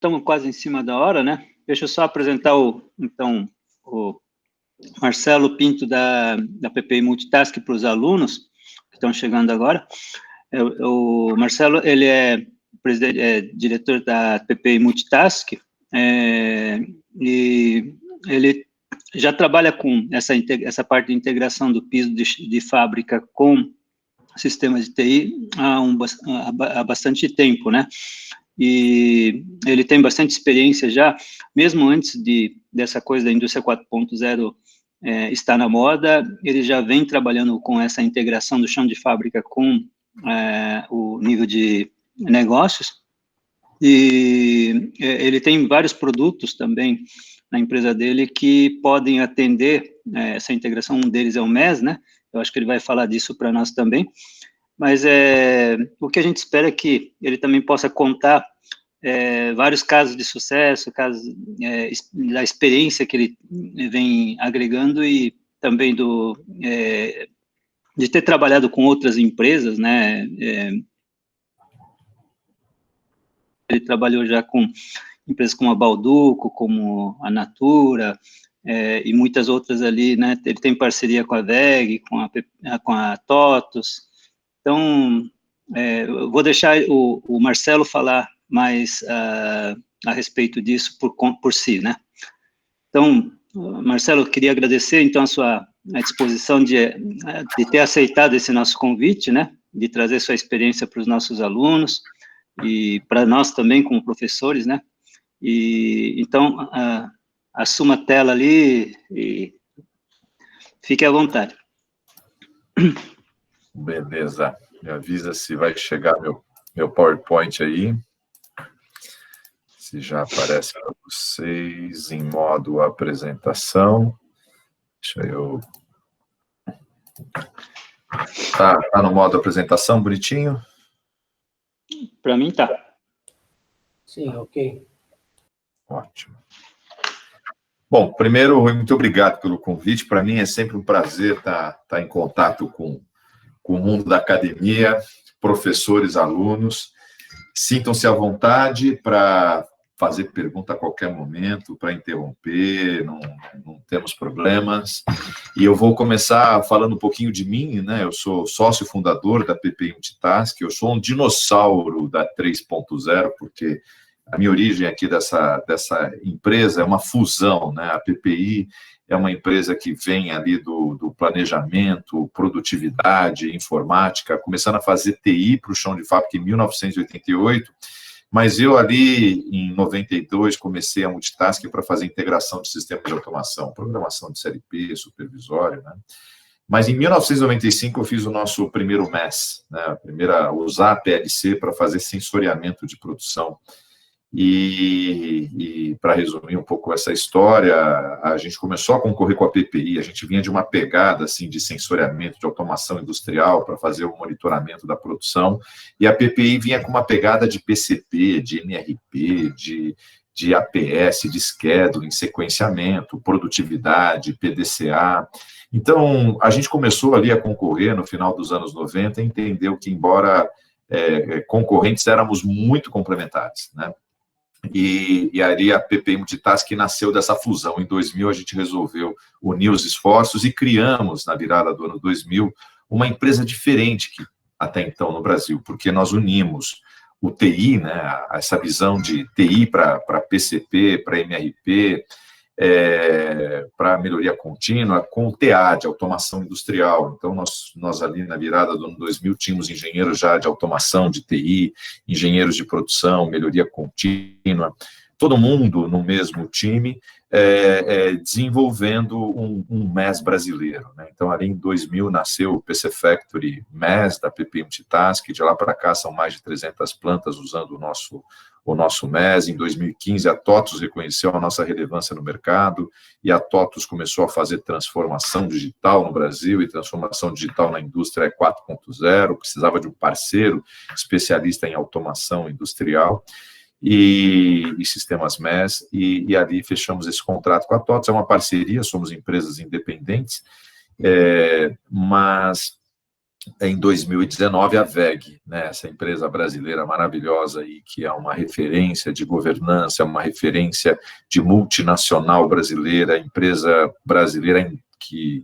estamos quase em cima da hora, né? Deixa eu só apresentar o Marcelo Pinto da PPI Multitask para os alunos que estão chegando agora. O Marcelo, ele é diretor da PPI Multitask, e ele já trabalha com essa parte de integração do piso de fábrica com sistemas de TI há bastante tempo, né? E ele tem bastante experiência já, mesmo antes dessa coisa da indústria 4.0 estar na moda, ele já vem trabalhando com essa integração do chão de fábrica com o nível de negócios, e ele tem vários produtos também na empresa dele que podem atender essa integração. Um deles é o MES, né? Eu acho que ele vai falar disso para nós também. Mas o que a gente espera é que ele também possa contar vários casos de sucesso, casos da experiência que ele vem agregando e também de ter trabalhado com outras empresas, né? Ele trabalhou já com empresas como a Balduco, como a Natura, e muitas outras ali, né? Ele tem parceria com a VEG, com a TOTUS. Então, eu vou deixar o Marcelo falar mais a respeito disso por si, né? Então, Marcelo, eu queria agradecer, então, a sua disposição de ter aceitado esse nosso convite, né? De trazer sua experiência para os nossos alunos e para nós também, como professores, né? E, então, assuma a tela ali e fique à vontade. Beleza. Me avisa se vai chegar meu PowerPoint aí. Se já aparece para vocês em modo apresentação. Deixa eu... Tá no modo apresentação, bonitinho? Para mim, tá. Sim, ok. Ótimo. Bom, primeiro, muito obrigado pelo convite. Para mim é sempre um prazer estar em contato com o mundo da academia, professores, alunos. Sintam-se à vontade para fazer pergunta a qualquer momento, para interromper, não temos problemas. E eu vou começar falando um pouquinho de mim, né? Eu sou sócio fundador da PPI Multitask, eu sou um dinossauro da 3.0, porque a minha origem aqui dessa empresa é uma fusão, né? A PPI é uma empresa que vem ali do planejamento, produtividade, informática, começando a fazer TI para o chão de fábrica em 1988, mas eu ali, em 92, comecei a Multitask para fazer integração de sistemas de automação, programação de CLP, supervisório, né? Mas em 1995 eu fiz o nosso primeiro MES, né? Usar a PLC para fazer sensoriamento de produção. E para resumir um pouco essa história, a gente começou a concorrer com a PPI, a gente vinha de uma pegada assim, de sensoriamento, de automação industrial para fazer o monitoramento da produção, e a PPI vinha com uma pegada de PCP, de MRP, de APS, de scheduling, sequenciamento, produtividade, PDCA. Então, a gente começou ali a concorrer no final dos anos 90 e entendeu que, embora concorrentes, éramos muito complementares, né? E ali a PPI Multitask nasceu dessa fusão. Em 2000, a gente resolveu unir os esforços e criamos, na virada do ano 2000, uma empresa diferente que até então no Brasil, porque nós unimos o TI, né, essa visão de TI para PCP, para MRP, para melhoria contínua, com o TA, de automação industrial. Então, nós ali na virada do ano 2000 tínhamos engenheiros já de automação, de TI, engenheiros de produção, melhoria contínua, todo mundo no mesmo time, desenvolvendo um MES brasileiro, né? Então, ali em 2000 nasceu o PC Factory MES da PPI Multitask, de lá para cá são mais de 300 plantas usando o nosso MES. Em 2015, a TOTUS reconheceu a nossa relevância no mercado e a TOTUS começou a fazer transformação digital no Brasil, e transformação digital na indústria 4.0, precisava de um parceiro especialista em automação industrial e sistemas MES, e ali fechamos esse contrato com a TOTUS. É uma parceria, somos empresas independentes, mas em 2019, a WEG, né, essa empresa brasileira maravilhosa aí, que é uma referência de governança, uma referência de multinacional brasileira, empresa brasileira que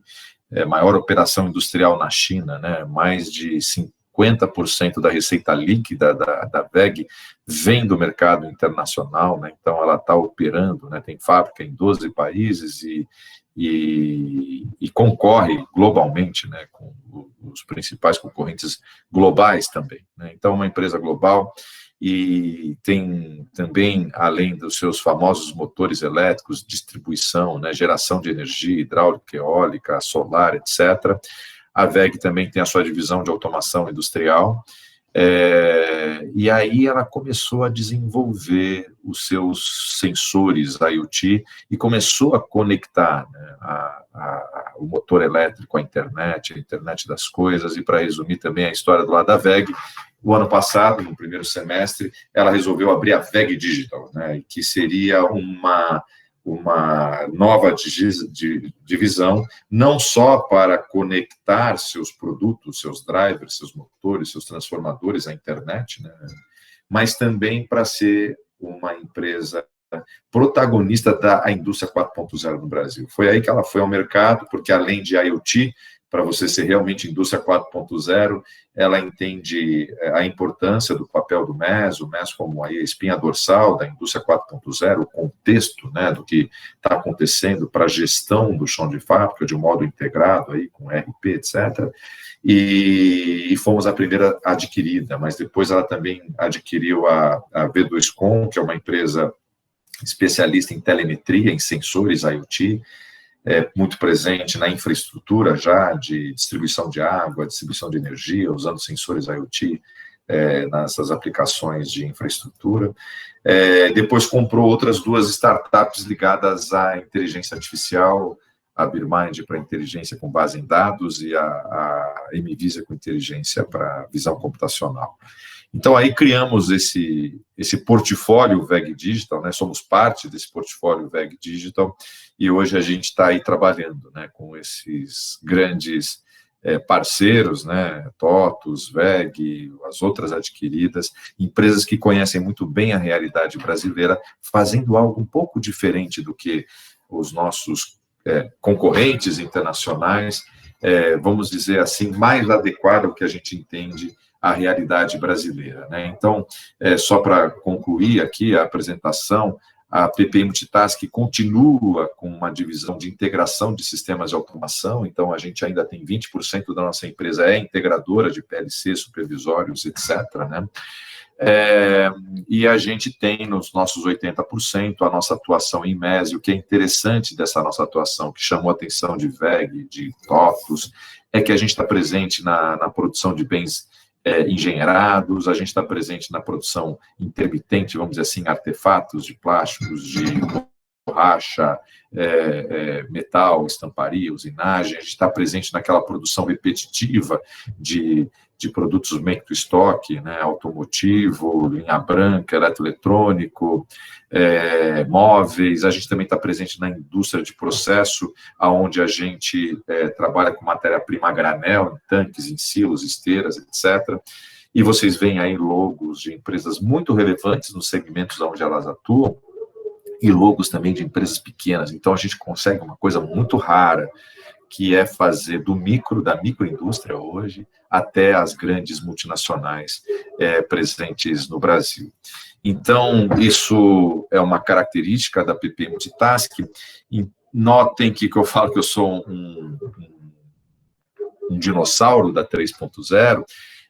é a maior operação industrial na China, né, mais de 50% da receita líquida da WEG vem do mercado internacional, né, então ela está operando, né, tem fábrica em 12 países e concorre globalmente, né, com os principais concorrentes globais também, né? Então, uma empresa global e tem também, além dos seus famosos motores elétricos, distribuição, né, geração de energia hidráulica, eólica, solar, etc. A WEG também tem a sua divisão de automação industrial, e aí ela começou a desenvolver os seus sensores IoT e começou a conectar, né, o motor elétrico à internet, a internet das coisas, e para resumir também a história do lado da WEG, o ano passado, no primeiro semestre, ela resolveu abrir a WEG Digital, né, que seria uma nova divisão, não só para conectar seus produtos, seus drivers, seus motores, seus transformadores à internet, né, mas também para ser uma empresa protagonista da indústria 4.0 no Brasil. Foi aí que ela foi ao mercado, porque além de IoT, para você ser realmente indústria 4.0, ela entende a importância do papel do MES, o MES como aí a espinha dorsal da indústria 4.0, o contexto, né, do que está acontecendo para a gestão do chão de fábrica de um modo integrado, aí, com RP, etc. E fomos a primeira adquirida, mas depois ela também adquiriu a V2Com, que é uma empresa especialista em telemetria, em sensores IoT, muito presente na infraestrutura já de distribuição de água, distribuição de energia, usando sensores IoT nessas aplicações de infraestrutura. Depois comprou outras duas startups ligadas à inteligência artificial, a BeerMind para inteligência com base em dados e a MVisa com inteligência para visão computacional. Então, aí criamos esse portfólio WEG Digital, né? Somos parte desse portfólio WEG Digital, e hoje a gente está aí trabalhando, né, com esses grandes parceiros, né, TOTUS, WEG, as outras adquiridas, empresas que conhecem muito bem a realidade brasileira, fazendo algo um pouco diferente do que os nossos concorrentes internacionais, vamos dizer assim, mais adequado ao que a gente entende a realidade brasileira, né? Então, só para concluir aqui a apresentação, a PPI Multitask continua com uma divisão de integração de sistemas de automação, então a gente ainda tem 20% da nossa empresa integradora de PLC, supervisórios, etc., né? E a gente tem nos nossos 80% a nossa atuação em MES, e o que é interessante dessa nossa atuação, que chamou a atenção de WEG, de TOTUS, é que a gente está presente na produção de bens engenheirados, a gente está presente na produção intermitente, vamos dizer assim, artefatos de plásticos, de borracha, metal, estamparia, usinagem, a gente está presente naquela produção repetitiva de produtos make to stock, né, automotivo, linha branca, eletroeletrônico, móveis, a gente também está presente na indústria de processo, onde a gente trabalha com matéria-prima a granel, em tanques, em silos, esteiras, etc. E vocês veem aí logos de empresas muito relevantes nos segmentos onde elas atuam, e logos também de empresas pequenas. Então, a gente consegue uma coisa muito rara, que é fazer da microindústria hoje até as grandes multinacionais presentes no Brasil. Então, isso é uma característica da PPI Multitask. E notem que eu falo que eu sou um dinossauro da 3.0,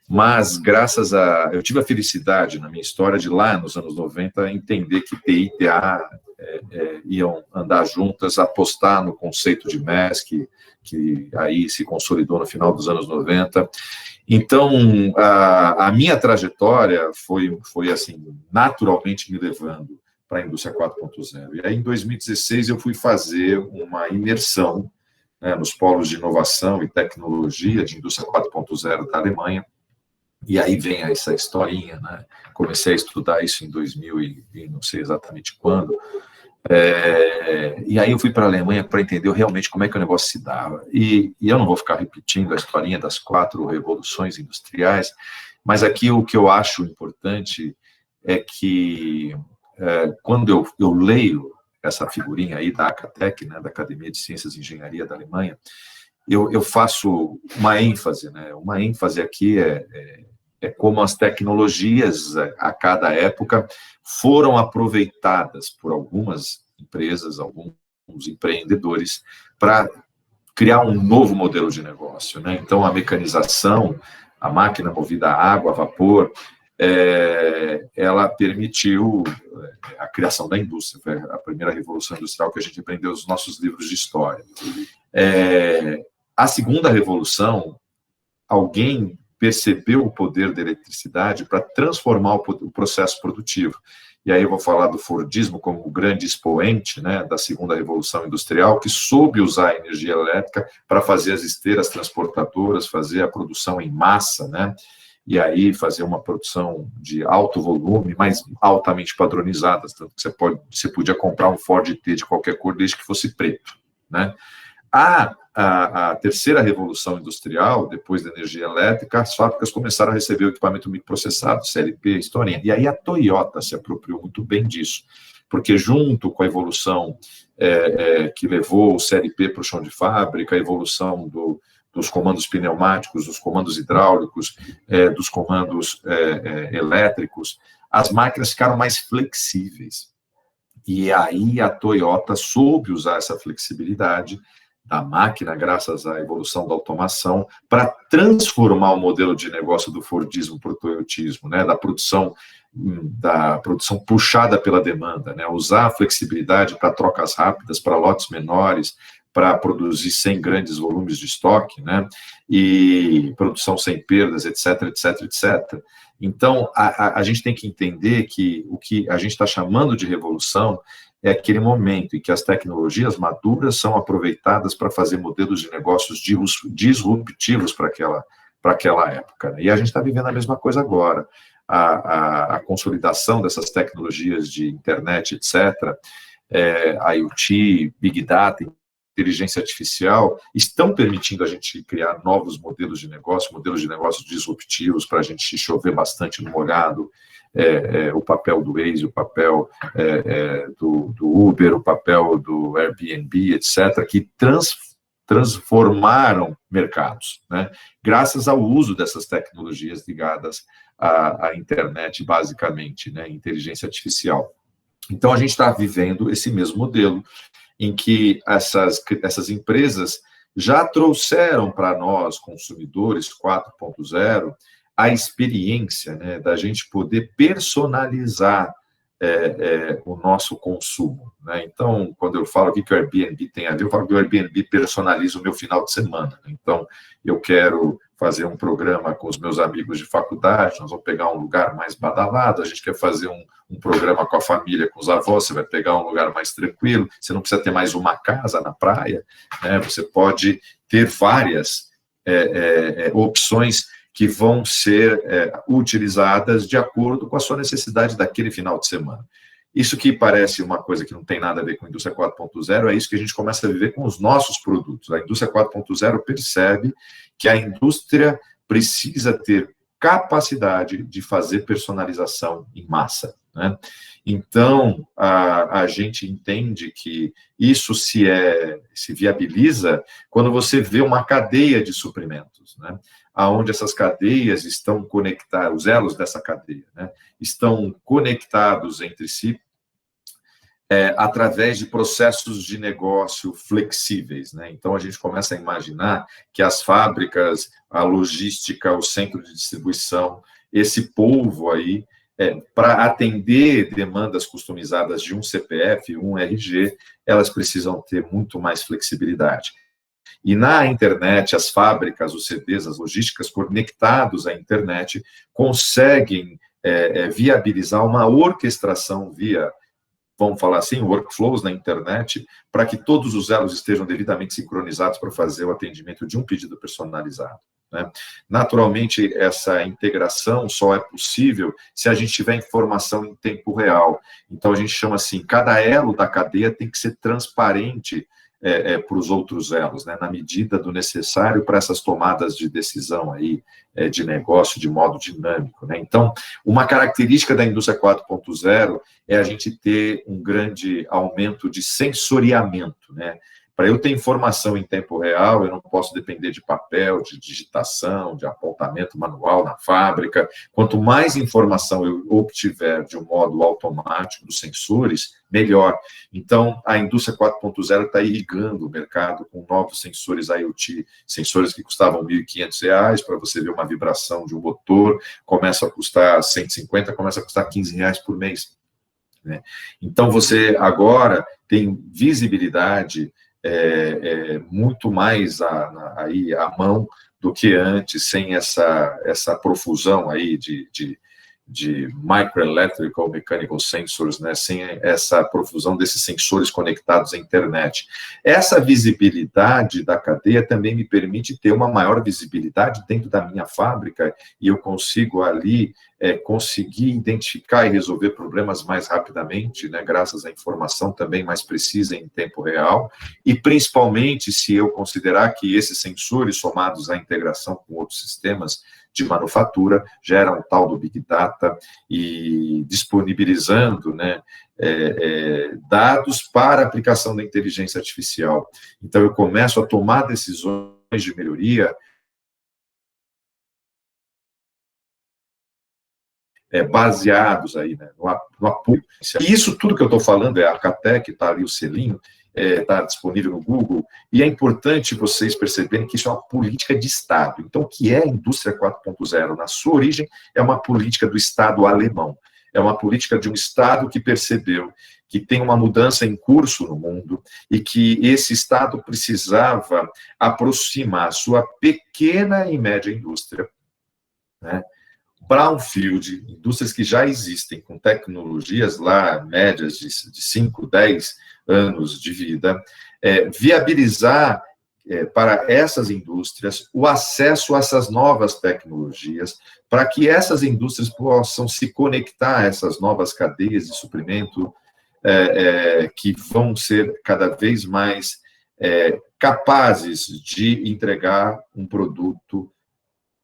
mas graças eu tive a felicidade na minha história de lá nos anos 90 entender que TI e TA iam andar juntas, apostar no conceito de MES, que aí se consolidou no final dos anos 90. Então, a minha trajetória foi assim, naturalmente me levando para a indústria 4.0. E aí, em 2016, eu fui fazer uma imersão, né, nos polos de inovação e tecnologia de indústria 4.0 da Alemanha. E aí vem essa historinha, né? Comecei a estudar isso em 2000 e não sei exatamente quando, E aí eu fui para a Alemanha para entender realmente como é que o negócio se dava. E eu não vou ficar repetindo a historinha das 4 revoluções industriais, mas aqui o que eu acho importante é que quando eu leio essa figurinha aí da Acatec, né, da Academia de Ciências e Engenharia da Alemanha, eu faço uma ênfase, né? Uma ênfase aqui é como as tecnologias a cada época foram aproveitadas por algumas empresas, alguns empreendedores, para criar um novo modelo de negócio, né? Então, a mecanização, a máquina movida a água, a vapor, ela permitiu a criação da indústria, foi a primeira revolução industrial que a gente aprendeu nos nossos livros de história. A segunda revolução, alguém percebeu o poder da eletricidade para transformar o processo produtivo. E aí eu vou falar do Fordismo como o grande expoente, né, da segunda revolução industrial, que soube usar a energia elétrica para fazer as esteiras transportadoras, fazer a produção em massa, né, e aí fazer uma produção de alto volume, mas altamente padronizada, tanto que você podia comprar um Ford T de qualquer cor, desde que fosse preto, né. A terceira revolução industrial, depois da energia elétrica, as fábricas começaram a receber o equipamento microprocessado, CLP, historinha. E aí a Toyota se apropriou muito bem disso, porque junto com a evolução que levou o CLP para o chão de fábrica, a evolução dos comandos pneumáticos, dos comandos hidráulicos, dos comandos elétricos, as máquinas ficaram mais flexíveis. E aí a Toyota soube usar essa flexibilidade da máquina, graças à evolução da automação, para transformar o modelo de negócio do Fordismo para o toyotismo, né, da produção puxada pela demanda, né, usar a flexibilidade para trocas rápidas, para lotes menores, para produzir sem grandes volumes de estoque, né, e produção sem perdas, etc, etc, etc. Então, a gente tem que entender que o que a gente está chamando de revolução é aquele momento em que as tecnologias maduras são aproveitadas para fazer modelos de negócios disruptivos para aquela época, né? E a gente está vivendo a mesma coisa agora. A consolidação dessas tecnologias de internet, etc., IoT, Big Data, inteligência artificial, estão permitindo a gente criar novos modelos de negócios disruptivos para a gente chover bastante no molhado, o papel do Waze, o papel do Uber, o papel do Airbnb, etc., que transformaram mercados, né, graças ao uso dessas tecnologias ligadas à internet, basicamente, né, inteligência artificial. Então, a gente está vivendo esse mesmo modelo, em que essas empresas já trouxeram para nós, consumidores 4.0, a experiência, né, da gente poder personalizar o nosso consumo, né? Então, quando eu falo o que o Airbnb tem a ver, eu falo que o Airbnb personaliza o meu final de semana. Então, eu quero fazer um programa com os meus amigos de faculdade, nós vamos pegar um lugar mais badalado, a gente quer fazer um programa com a família, com os avós, você vai pegar um lugar mais tranquilo, você não precisa ter mais uma casa na praia, né? Você pode ter várias opções que vão ser utilizadas de acordo com a sua necessidade daquele final de semana. Isso que parece uma coisa que não tem nada a ver com a indústria 4.0, é isso que a gente começa a viver com os nossos produtos. A indústria 4.0 percebe que a indústria precisa ter capacidade de fazer personalização em massa, né? Então, a gente entende que isso se viabiliza quando você vê uma cadeia de suprimentos, né, onde essas cadeias estão conectadas, os elos dessa cadeia, né, estão conectados entre si através de processos de negócio flexíveis, né? Então, a gente começa a imaginar que as fábricas, a logística, o centro de distribuição, esse polvo aí, para atender demandas customizadas de um CPF, um RG, elas precisam ter muito mais flexibilidade. E na internet, as fábricas, os CDs, as logísticas conectados à internet conseguem viabilizar uma orquestração via, vamos falar assim, workflows na internet, para que todos os elos estejam devidamente sincronizados para fazer o atendimento de um pedido personalizado. né? Naturalmente, essa integração só é possível se a gente tiver informação em tempo real. Então, a gente chama assim, cada elo da cadeia tem que ser transparente para os outros elos, né, na medida do necessário para essas tomadas de decisão aí, de negócio de modo dinâmico, né? Então, uma característica da indústria 4.0 é a gente ter um grande aumento de sensoriamento, né? Para eu ter informação em tempo real, eu não posso depender de papel, de digitação, de apontamento manual na fábrica. Quanto mais informação eu obtiver de um modo automático dos sensores, melhor. Então, a indústria 4.0 está irrigando o mercado com novos sensores IoT, sensores que custavam R$ 1.500, para você ver uma vibração de um motor, começa a custar 150, começa a custar R$ 15 por mês, né? Então, você agora tem visibilidade muito mais aí à mão do que antes, sem essa profusão aí de microelectrical mechanical sensors, né, sem essa profusão desses sensores conectados à internet. Essa visibilidade da cadeia também me permite ter uma maior visibilidade dentro da minha fábrica, e eu consigo ali conseguir identificar e resolver problemas mais rapidamente, né, graças à informação também mais precisa em tempo real, e principalmente se eu considerar que esses sensores, somados à integração com outros sistemas de manufatura, geram o tal do Big Data, e disponibilizando, né, dados para aplicação da inteligência artificial. Então, eu começo a tomar decisões de melhoria baseados aí, né, no apoio. E isso tudo que eu estou falando é a Catec, está ali o selinho, está disponível no Google, e é importante vocês perceberem que isso é uma política de Estado. Então, o que é a indústria 4.0? Na sua origem, é uma política do Estado alemão. É uma política de um Estado que percebeu que tem uma mudança em curso no mundo e que esse Estado precisava aproximar a sua pequena e média indústria, né, brownfield, indústrias que já existem, com tecnologias lá, médias de 5, 10 anos de vida, viabilizar para essas indústrias o acesso a essas novas tecnologias, para que essas indústrias possam se conectar a essas novas cadeias de suprimento, que vão ser cada vez mais capazes de entregar um produto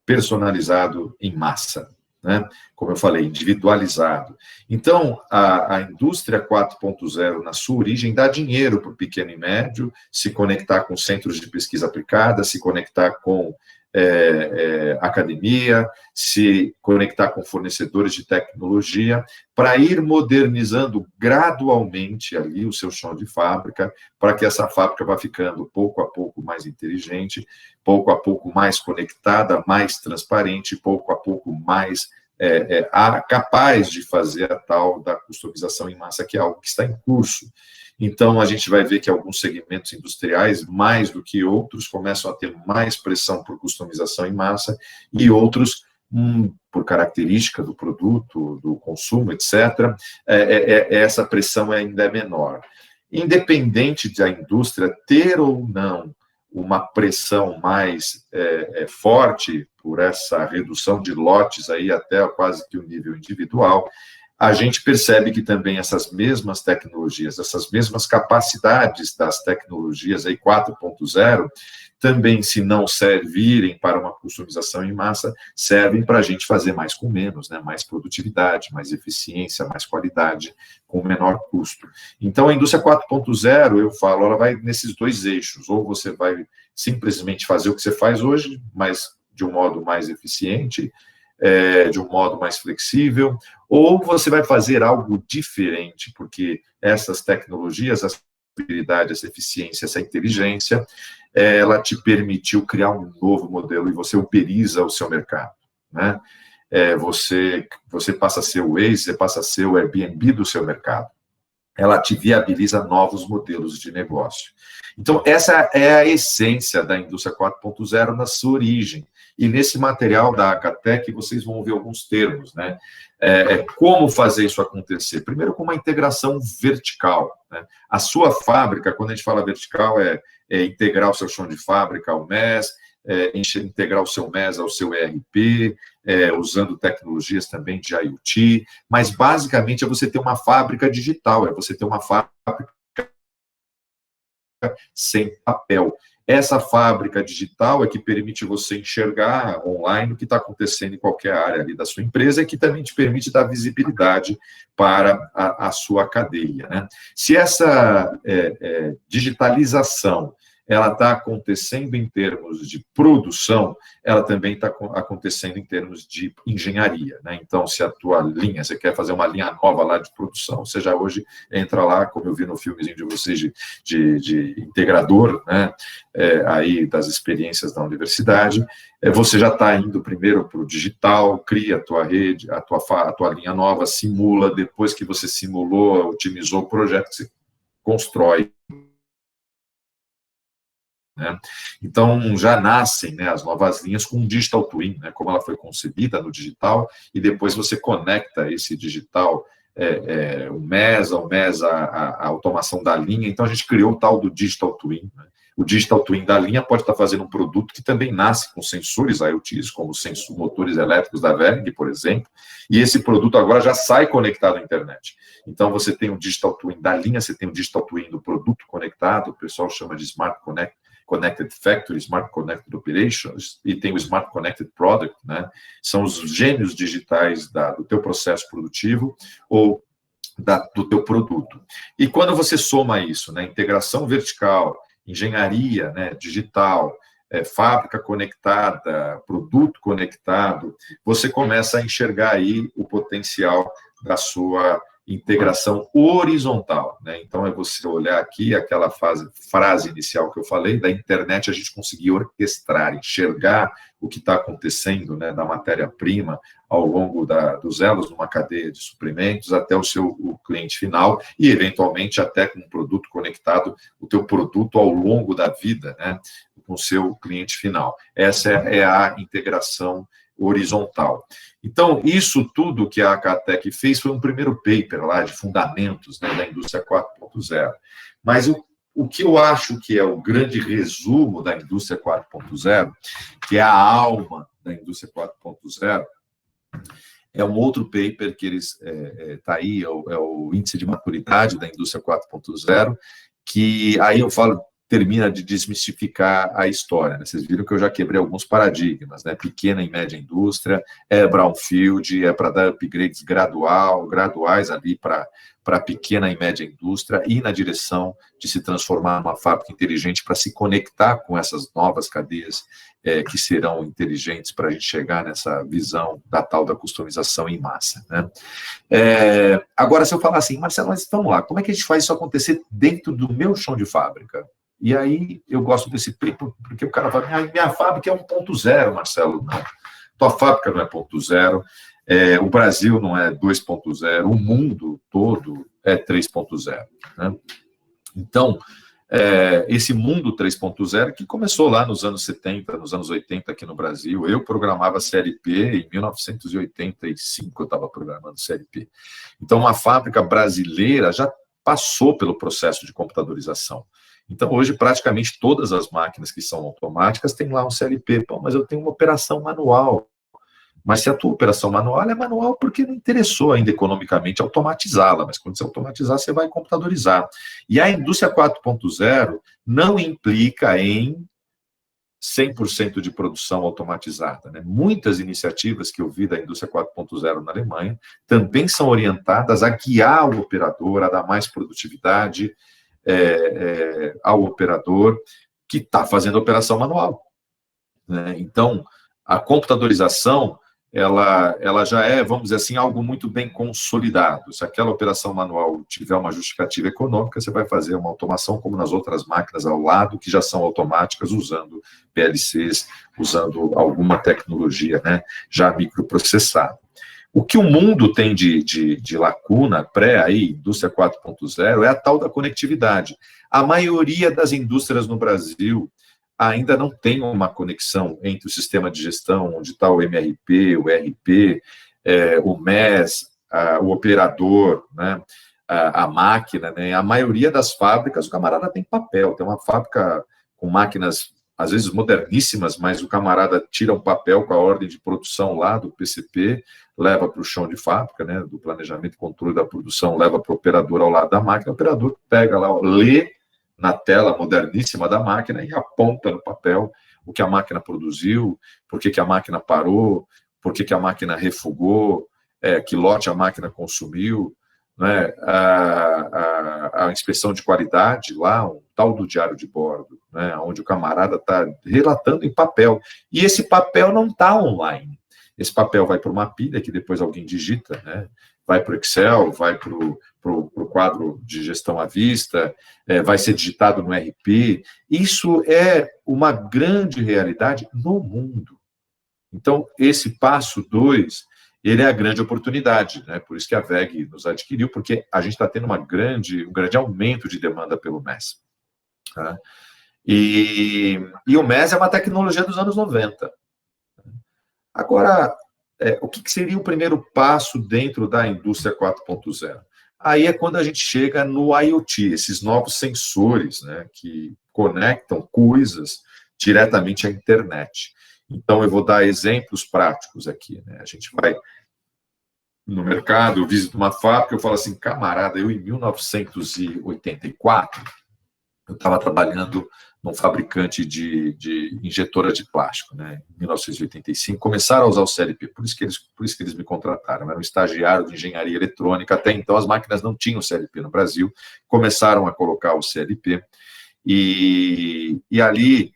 personalizado em massa, né? Como eu falei, individualizado. Então, a indústria 4.0, na sua origem, dá dinheiro para o pequeno e médio se conectar com centros de pesquisa aplicada, se conectar com academia, se conectar com fornecedores de tecnologia, para ir modernizando gradualmente ali o seu chão de fábrica, para que essa fábrica vá ficando pouco a pouco mais inteligente, pouco a pouco mais conectada, mais transparente, pouco a pouco mais capaz de fazer a tal da customização em massa, que é algo que está em curso. Então, a gente vai ver que alguns segmentos industriais, mais do que outros, começam a ter mais pressão por customização em massa, e outros, por característica do produto, do consumo, etc., essa pressão ainda é menor. Independente da indústria ter ou não uma pressão mais forte por essa redução de lotes aí até quase que o nível individual, a gente percebe que também essas mesmas tecnologias, essas mesmas capacidades das tecnologias aí 4.0, também, se não servirem para uma customização em massa, servem para a gente fazer mais com menos, né? Mais produtividade, mais eficiência, mais qualidade, com menor custo. Então, a indústria 4.0, eu falo, ela vai nesses dois eixos, ou você vai simplesmente fazer o que você faz hoje, mas de um modo mais eficiente, de um modo mais flexível, ou você vai fazer algo diferente, porque essas tecnologias, essa habilidade, essa eficiência, essa inteligência, ela te permitiu criar um novo modelo e você uberiza o seu mercado, né? Você passa a ser o Waze, você passa a ser o Airbnb do seu mercado. Ela te viabiliza novos modelos de negócio. Então, essa é a essência da indústria 4.0 na sua origem. E nesse material da Acatec, vocês vão ver alguns termos, né? Como fazer isso acontecer? Primeiro, com uma integração vertical, né? A sua fábrica, quando a gente fala vertical, é integrar o seu chão de fábrica ao MES, integrar o seu MES ao seu ERP, usando tecnologias também de IoT, mas basicamente é você ter uma fábrica digital, é você ter uma fábrica sem papel. Essa fábrica digital é que permite você enxergar online o que está acontecendo em qualquer área ali da sua empresa e que também te permite dar visibilidade para a sua cadeia, né? Se essa digitalização ela está acontecendo em termos de produção, ela também está acontecendo em termos de engenharia, né? Então, se a tua linha, você quer fazer uma linha nova lá de produção, você já hoje entra lá, como eu vi no filmezinho de vocês, de integrador, né? Aí das experiências da universidade, você já está indo primeiro para o digital, cria a tua rede, a tua linha nova, simula, depois que você simulou, otimizou o projeto, você constrói. Né? Então, já nascem, né, as novas linhas com um digital twin, né, como ela foi concebida no digital, e depois você conecta esse digital, o MES, a automação da linha. Então, a gente criou o tal do digital twin. Né? O digital twin da linha pode estar fazendo um produto que também nasce com sensores IoTs, como os motores elétricos da WEG, por exemplo, e esse produto agora já sai conectado à internet. Então, você tem o digital twin da linha, você tem o digital twin do produto conectado, o pessoal chama de Smart Connected Factory, Smart Connected Operations, e tem o Smart Connected Product, né? São os gênios digitais do teu processo produtivo ou do teu produto. E quando você soma isso, né, integração vertical, engenharia, né, digital, fábrica conectada, produto conectado, você começa a enxergar aí o potencial da sua integração horizontal, né? Então, é você olhar aqui aquela frase inicial que eu falei, da internet a gente conseguir orquestrar, enxergar o que está acontecendo, né, da matéria-prima ao longo dos elos numa cadeia de suprimentos até o cliente final e, eventualmente, até com um produto conectado, o teu produto ao longo da vida, né, com o seu cliente final. Essa é a integração horizontal. Então, isso tudo que a Acatec fez foi um primeiro paper lá de fundamentos, né, da indústria 4.0. Mas o que eu acho que é o grande resumo da indústria 4.0, que é a alma da indústria 4.0, é um outro paper que eles está aí, é o índice de maturidade da indústria 4.0, que aí eu falo, termina de desmistificar a história. Né? Vocês viram que eu já quebrei alguns paradigmas, né? Pequena e média indústria, brownfield, para dar upgrades graduais ali para pequena e média indústria, e na direção de se transformar numa fábrica inteligente para se conectar com essas novas cadeias que serão inteligentes para a gente chegar nessa visão da tal da customização em massa. Né? Agora, se eu falar assim, Marcelo, mas vamos lá, como é que a gente faz isso acontecer dentro do meu chão de fábrica? E aí eu gosto desse paper, porque o cara fala, minha fábrica é 1.0, Marcelo. Não, tua fábrica não é 0.0, o Brasil não é 2.0, o mundo todo é 3.0. Né? Então, esse mundo 3.0, que começou lá nos anos 70, nos anos 80 aqui no Brasil, eu programava CLP, em 1985 eu estava programando CLP. Então, uma fábrica brasileira já passou pelo processo de computadorização. Então, hoje, praticamente todas as máquinas que são automáticas têm lá um CLP. Pô, mas eu tenho uma operação manual. Mas se a tua operação manual é manual porque não interessou ainda economicamente automatizá-la, mas quando você automatizar, você vai computadorizar. E a indústria 4.0 não implica em 100% de produção automatizada. Né? Muitas iniciativas que eu vi da indústria 4.0 na Alemanha também são orientadas a guiar o operador, a dar mais produtividade ao operador que está fazendo a operação manual. Né? Então, a computadorização, ela já é, vamos dizer assim, algo muito bem consolidado. Se aquela operação manual tiver uma justificativa econômica, você vai fazer uma automação como nas outras máquinas ao lado, que já são automáticas, usando PLCs, usando alguma tecnologia, né, já microprocessada. O que o mundo tem de lacuna aí, indústria 4.0, é a tal da conectividade. A maioria das indústrias no Brasil ainda não tem uma conexão entre o sistema de gestão, onde está o MRP, o RP, o MES, o operador, né, a máquina. Né? A maioria das fábricas, o camarada tem papel. Tem uma fábrica com máquinas às vezes moderníssimas, mas o camarada tira um papel com a ordem de produção lá do PCP, leva para o chão de fábrica, né, do planejamento e controle da produção, leva para o operador ao lado da máquina, o operador pega lá, lê na tela moderníssima da máquina e aponta no papel o que a máquina produziu, por que a máquina parou, por que a máquina refugou, que lote a máquina consumiu, né, a inspeção de qualidade lá, um tal do diário de bordo, né, onde o camarada está relatando em papel. E esse papel não está online. Esse papel vai para uma pilha que depois alguém digita, né, vai para o Excel, vai para o quadro de gestão à vista, vai ser digitado no RP. Isso é uma grande realidade no mundo. Então, esse passo 2, ele é a grande oportunidade, né? Por isso que a WEG nos adquiriu, porque a gente está tendo um grande aumento de demanda pelo MES. Tá? E o MES é uma tecnologia dos anos 90. Agora, o que seria o primeiro passo dentro da indústria 4.0? Aí é quando a gente chega no IoT, esses novos sensores, né, que conectam coisas diretamente à internet. Então, eu vou dar exemplos práticos aqui, né? A gente vai no mercado, eu visito uma fábrica, eu falo assim, camarada, eu em 1984, eu estava trabalhando num fabricante de injetora de plástico, né? Em 1985, começaram a usar o CLP, por isso que eles me contrataram. Eu era um estagiário de engenharia eletrônica, até então as máquinas não tinham CLP no Brasil, começaram a colocar o CLP, e ali,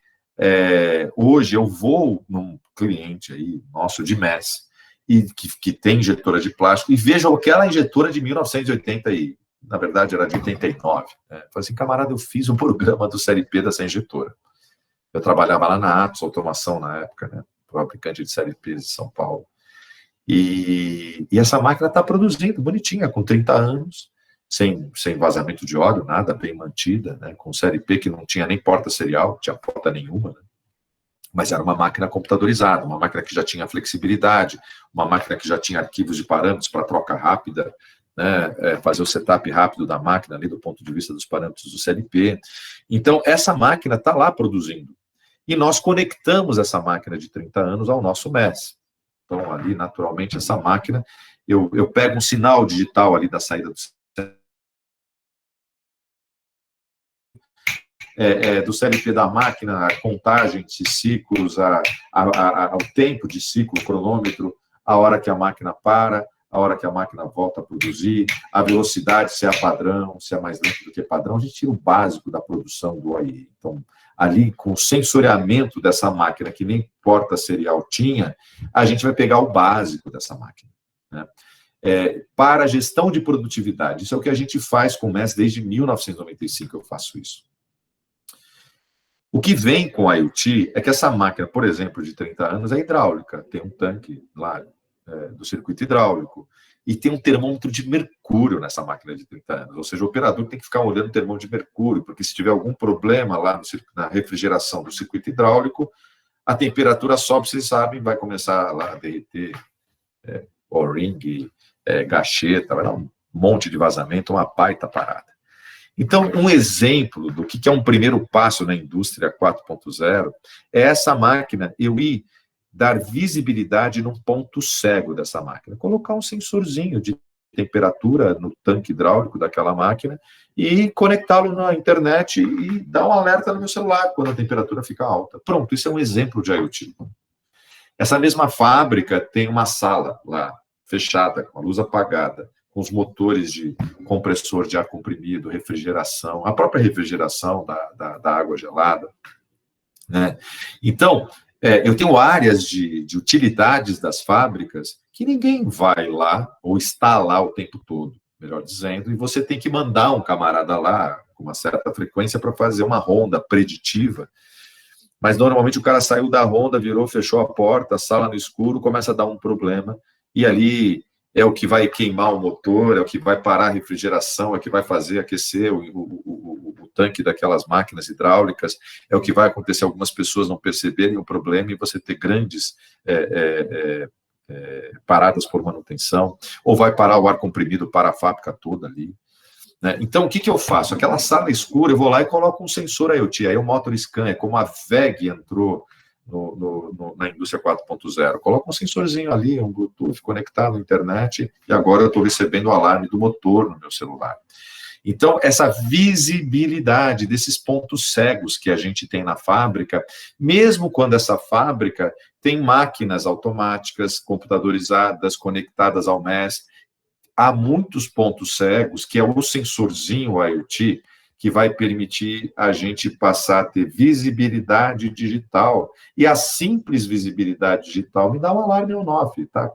hoje eu vou num cliente aí, nosso de MES, e que tem injetora de plástico, e vejo aquela injetora de 1980 e, na verdade, era de 89. Né? Falei assim, camarada, eu fiz um programa do CLP dessa injetora. Eu trabalhava lá na Atos Automação na época, né? Fabricante de CLPs de São Paulo. E essa máquina está produzindo, bonitinha, com 30 anos, sem vazamento de óleo, nada, bem mantida, né? Com CLP que não tinha nem porta serial, não tinha porta nenhuma, né? Mas era uma máquina computadorizada, uma máquina que já tinha flexibilidade, uma máquina que já tinha arquivos de parâmetros para troca rápida, né, fazer o setup rápido da máquina ali do ponto de vista dos parâmetros do CLP. Então, essa máquina está lá produzindo. E nós conectamos essa máquina de 30 anos ao nosso MES. Então, ali, naturalmente, essa máquina, eu pego um sinal digital ali da saída do CLP da máquina, a contagem de ciclos, o tempo de ciclo, o cronômetro, a hora que a máquina para, a hora que a máquina volta a produzir, a velocidade, se é padrão, se é mais lento do que padrão, a gente tira o básico da produção do OIE. Então, ali, com o sensoriamento dessa máquina, que nem porta serial tinha, a gente vai pegar o básico dessa máquina, né? Para a gestão de produtividade, isso é o que a gente faz com o MES desde 1995, eu faço isso. O que vem com a IoT é que essa máquina, por exemplo, de 30 anos, é hidráulica, tem um tanque lá do circuito hidráulico, e tem um termômetro de mercúrio nessa máquina de 30 anos, ou seja, o operador tem que ficar olhando o termômetro de mercúrio, porque se tiver algum problema lá na refrigeração do circuito hidráulico, a temperatura sobe, vocês sabem, vai começar lá a derreter O-ring, gacheta, vai dar um monte de vazamento, uma baita parada. Então, um exemplo do que é um primeiro passo na indústria 4.0 é essa máquina, eu ir dar visibilidade num ponto cego dessa máquina, colocar um sensorzinho de temperatura no tanque hidráulico daquela máquina e conectá-lo na internet e dar um alerta no meu celular quando a temperatura fica alta. Pronto, isso é um exemplo de IoT. Essa mesma fábrica tem uma sala lá, fechada, com a luz apagada, com os motores de compressor de ar comprimido, refrigeração, a própria refrigeração da água gelada, né? Então, eu tenho áreas de utilidades das fábricas que ninguém vai lá, ou está lá o tempo todo, melhor dizendo, e você tem que mandar um camarada lá, com uma certa frequência, para fazer uma ronda preditiva, mas normalmente o cara saiu da ronda, virou, fechou a porta, a sala no escuro, começa a dar um problema, e ali é o que vai queimar o motor, é o que vai parar a refrigeração, é o que vai fazer aquecer o tanque daquelas máquinas hidráulicas, é o que vai acontecer algumas pessoas não perceberem o problema e você ter grandes paradas por manutenção, ou vai parar o ar comprimido para a fábrica toda ali. né? Então, o que eu faço? Aquela sala escura, eu vou lá e coloco um sensor IoT, aí o Motor Scan, é como a VEG entrou na indústria 4.0. Coloca um sensorzinho ali, um Bluetooth conectado à internet, e agora eu estou recebendo o alarme do motor no meu celular. Então, essa visibilidade desses pontos cegos que a gente tem na fábrica, mesmo quando essa fábrica tem máquinas automáticas, computadorizadas, conectadas ao MES, há muitos pontos cegos, que é o sensorzinho IoT, que vai permitir a gente passar a ter visibilidade digital. E a simples visibilidade digital me dá um alarme on-off, tá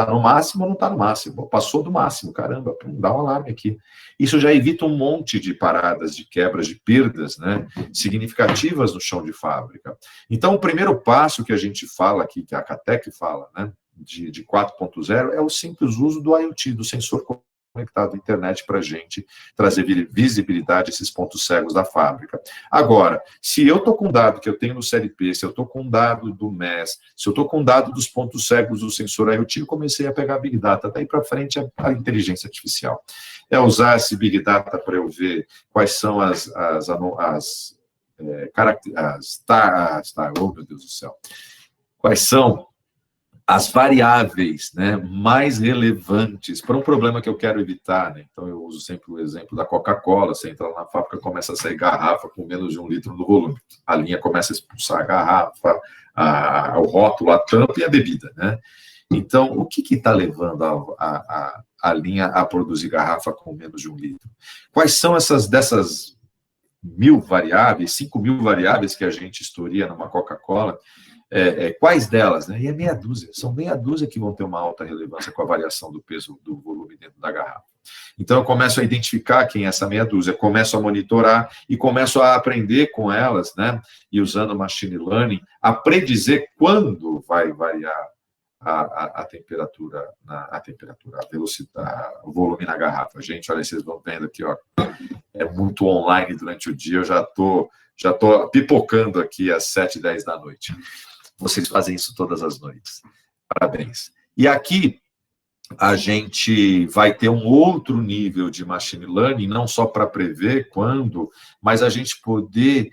no máximo ou não está no máximo? Passou do máximo, caramba, dá um alarme aqui. Isso já evita um monte de paradas, de quebras, de perdas, né, significativas no chão de fábrica. Então, o primeiro passo que a gente fala aqui, que a Catec fala, né, de 4.0, é o simples uso do IoT, do sensor conectado à internet, para a gente trazer visibilidade a esses pontos cegos da fábrica. Agora, se eu estou com dado que eu tenho no CLP, se eu estou com dado do MES, se eu estou com dado dos pontos cegos do sensor IoT, eu comecei a pegar Big Data. Daí para frente, a inteligência artificial. É usar esse Big Data para eu ver quais são oh, meu Deus do céu, quais são as variáveis, né, mais relevantes para um problema que eu quero evitar, né? Então, eu uso sempre o exemplo da Coca-Cola. Você entra lá na fábrica, começa a sair garrafa com menos de 1 litro no volume. A linha começa a expulsar a garrafa, o rótulo, a tampa e a bebida, né? Então, o que está levando a linha a produzir garrafa com menos de 1 litro? Quais são dessas 1.000 variáveis, 5.000 variáveis que a gente historia numa Coca-Cola? Quais delas, né? E é meia dúzia, são meia dúzia que vão ter uma alta relevância com a variação do peso do volume dentro da garrafa. Então, eu começo a identificar quem é essa meia dúzia, começo a monitorar e começo a aprender com elas, né? E usando machine learning, a predizer quando vai variar a temperatura, a velocidade, o volume na garrafa. Gente, olha, vocês vão vendo aqui, ó, é muito online durante o dia, eu já tô pipocando aqui às 7h10 da noite. Vocês fazem isso todas as noites. Parabéns. E aqui a gente vai ter um outro nível de machine learning, não só para prever quando, mas a gente poder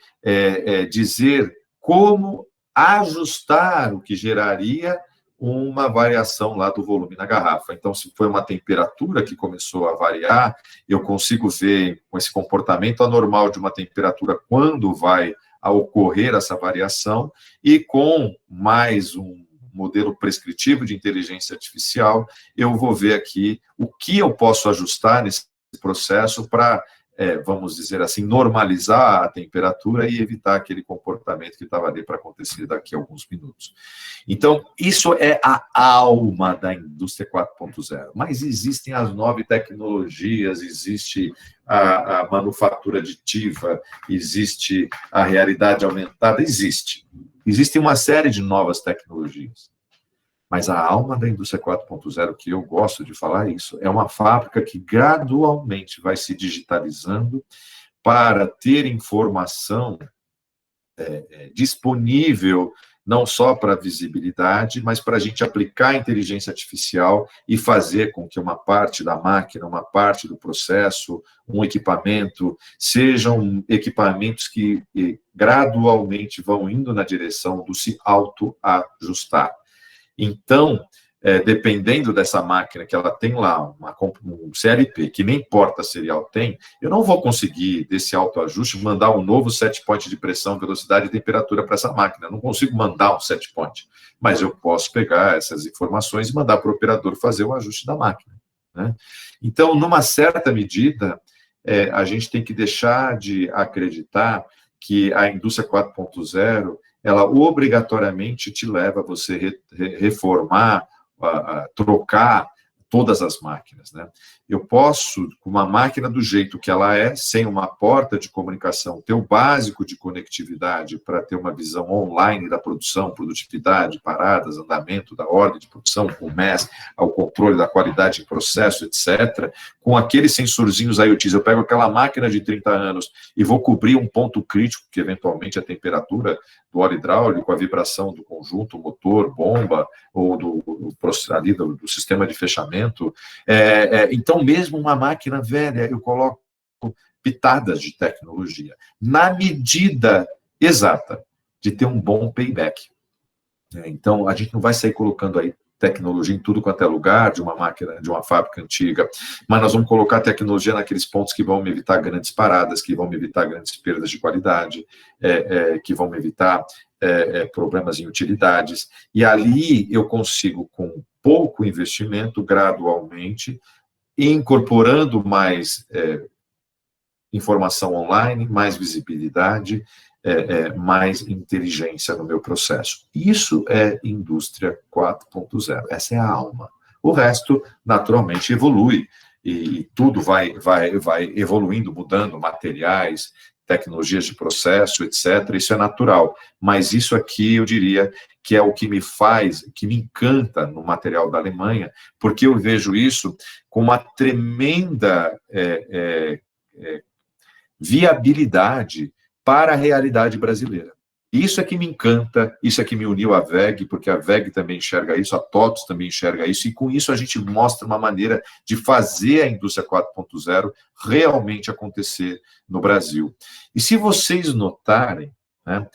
dizer como ajustar o que geraria uma variação lá do volume na garrafa. Então, se foi uma temperatura que começou a variar, eu consigo ver com esse comportamento anormal de uma temperatura quando vai a ocorrer essa variação, e com mais um modelo prescritivo de inteligência artificial, eu vou ver aqui o que eu posso ajustar nesse processo para, vamos dizer assim, normalizar a temperatura e evitar aquele comportamento que estava ali para acontecer daqui a alguns minutos. Então, isso é a alma da indústria 4.0. Mas existem as 9 tecnologias, existe a manufatura aditiva, existe a realidade aumentada, existe. Existem uma série de novas tecnologias. Mas a alma da indústria 4.0, que eu gosto de falar isso, é uma fábrica que gradualmente vai se digitalizando para ter informação disponível, não só para visibilidade, mas para a gente aplicar a inteligência artificial e fazer com que uma parte da máquina, uma parte do processo, um equipamento, sejam equipamentos que gradualmente vão indo na direção do se autoajustar. Então, dependendo dessa máquina que ela tem lá, um CLP, que nem porta serial tem, eu não vou conseguir, desse autoajuste, mandar um novo set point de pressão, velocidade e temperatura para essa máquina. Eu não consigo mandar um set point, mas eu posso pegar essas informações e mandar para o operador fazer o ajuste da máquina, né? Então, numa certa medida, a gente tem que deixar de acreditar que a indústria 4.0, ela obrigatoriamente te leva a você reformar, trocar todas as máquinas, né? Eu posso, com uma máquina do jeito que ela é, sem uma porta de comunicação, ter o básico de conectividade para ter uma visão online da produção, produtividade, paradas, andamento da ordem de produção, com o MES, ao controle da qualidade em processo, etc., com aqueles sensorzinhos IoTs. Eu pego aquela máquina de 30 anos e vou cobrir um ponto crítico, que eventualmente é a temperatura óleo hidráulico, a vibração do conjunto, motor, bomba, ou ali do sistema de fechamento. Então, mesmo uma máquina velha, eu coloco pitadas de tecnologia, na medida exata de ter um bom payback. Então, a gente não vai sair colocando aí tecnologia em tudo quanto é lugar, de uma máquina, de uma fábrica antiga, mas nós vamos colocar tecnologia naqueles pontos que vão me evitar grandes paradas, que vão me evitar grandes perdas de qualidade, que vão me evitar problemas em utilidades, e ali eu consigo, com pouco investimento, gradualmente, incorporando mais informação online, mais visibilidade, mais inteligência no meu processo. Isso é indústria 4.0, essa é a alma. O resto, naturalmente, evolui, e tudo vai evoluindo, mudando, materiais, tecnologias de processo, etc., isso é natural. Mas isso aqui, eu diria, que é o que me faz, que me encanta no material da Alemanha, porque eu vejo isso com uma tremenda viabilidade para a realidade brasileira. Isso é que me encanta, isso é que me uniu à WEG, porque a WEG também enxerga isso, a TOTS também enxerga isso, e com isso a gente mostra uma maneira de fazer a indústria 4.0 realmente acontecer no Brasil. E se vocês notarem, né,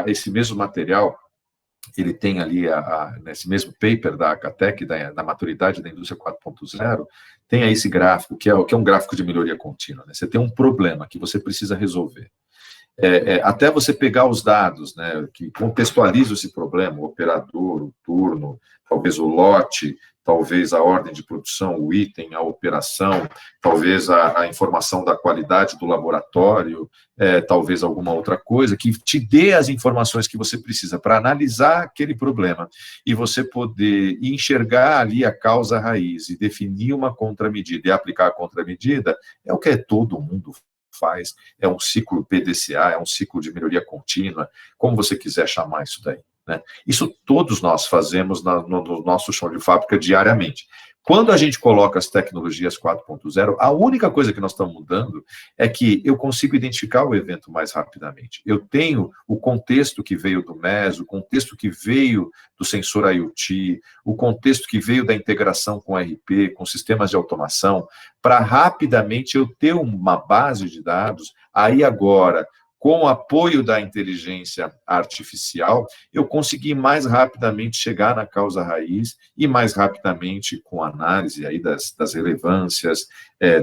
esse mesmo material, ele tem ali, nesse mesmo paper da Acatec, da maturidade da indústria 4.0, tem aí esse gráfico, que é um gráfico de melhoria contínua. Né? Você tem um problema que você precisa resolver. Até você pegar os dados, né, que contextualizam esse problema, o operador, o turno, talvez o lote, talvez a ordem de produção, o item, a operação, talvez a informação da qualidade do laboratório, talvez alguma outra coisa, que te dê as informações que você precisa para analisar aquele problema e você poder enxergar ali a causa raiz e definir uma contramedida e aplicar a contramedida, é o que todo mundo faz, é um ciclo PDCA, é um ciclo de melhoria contínua, como você quiser chamar isso daí. Né? Isso todos nós fazemos no nosso chão de fábrica diariamente. Quando a gente coloca as tecnologias 4.0, a única coisa que nós estamos mudando é que eu consigo identificar o evento mais rapidamente. Eu tenho o contexto que veio do MES, o contexto que veio do sensor IoT, o contexto que veio da integração com RP, com sistemas de automação, para rapidamente eu ter uma base de dados, aí agora, com o apoio da inteligência artificial, eu consegui mais rapidamente chegar na causa raiz e mais rapidamente, com análise aí das relevâncias,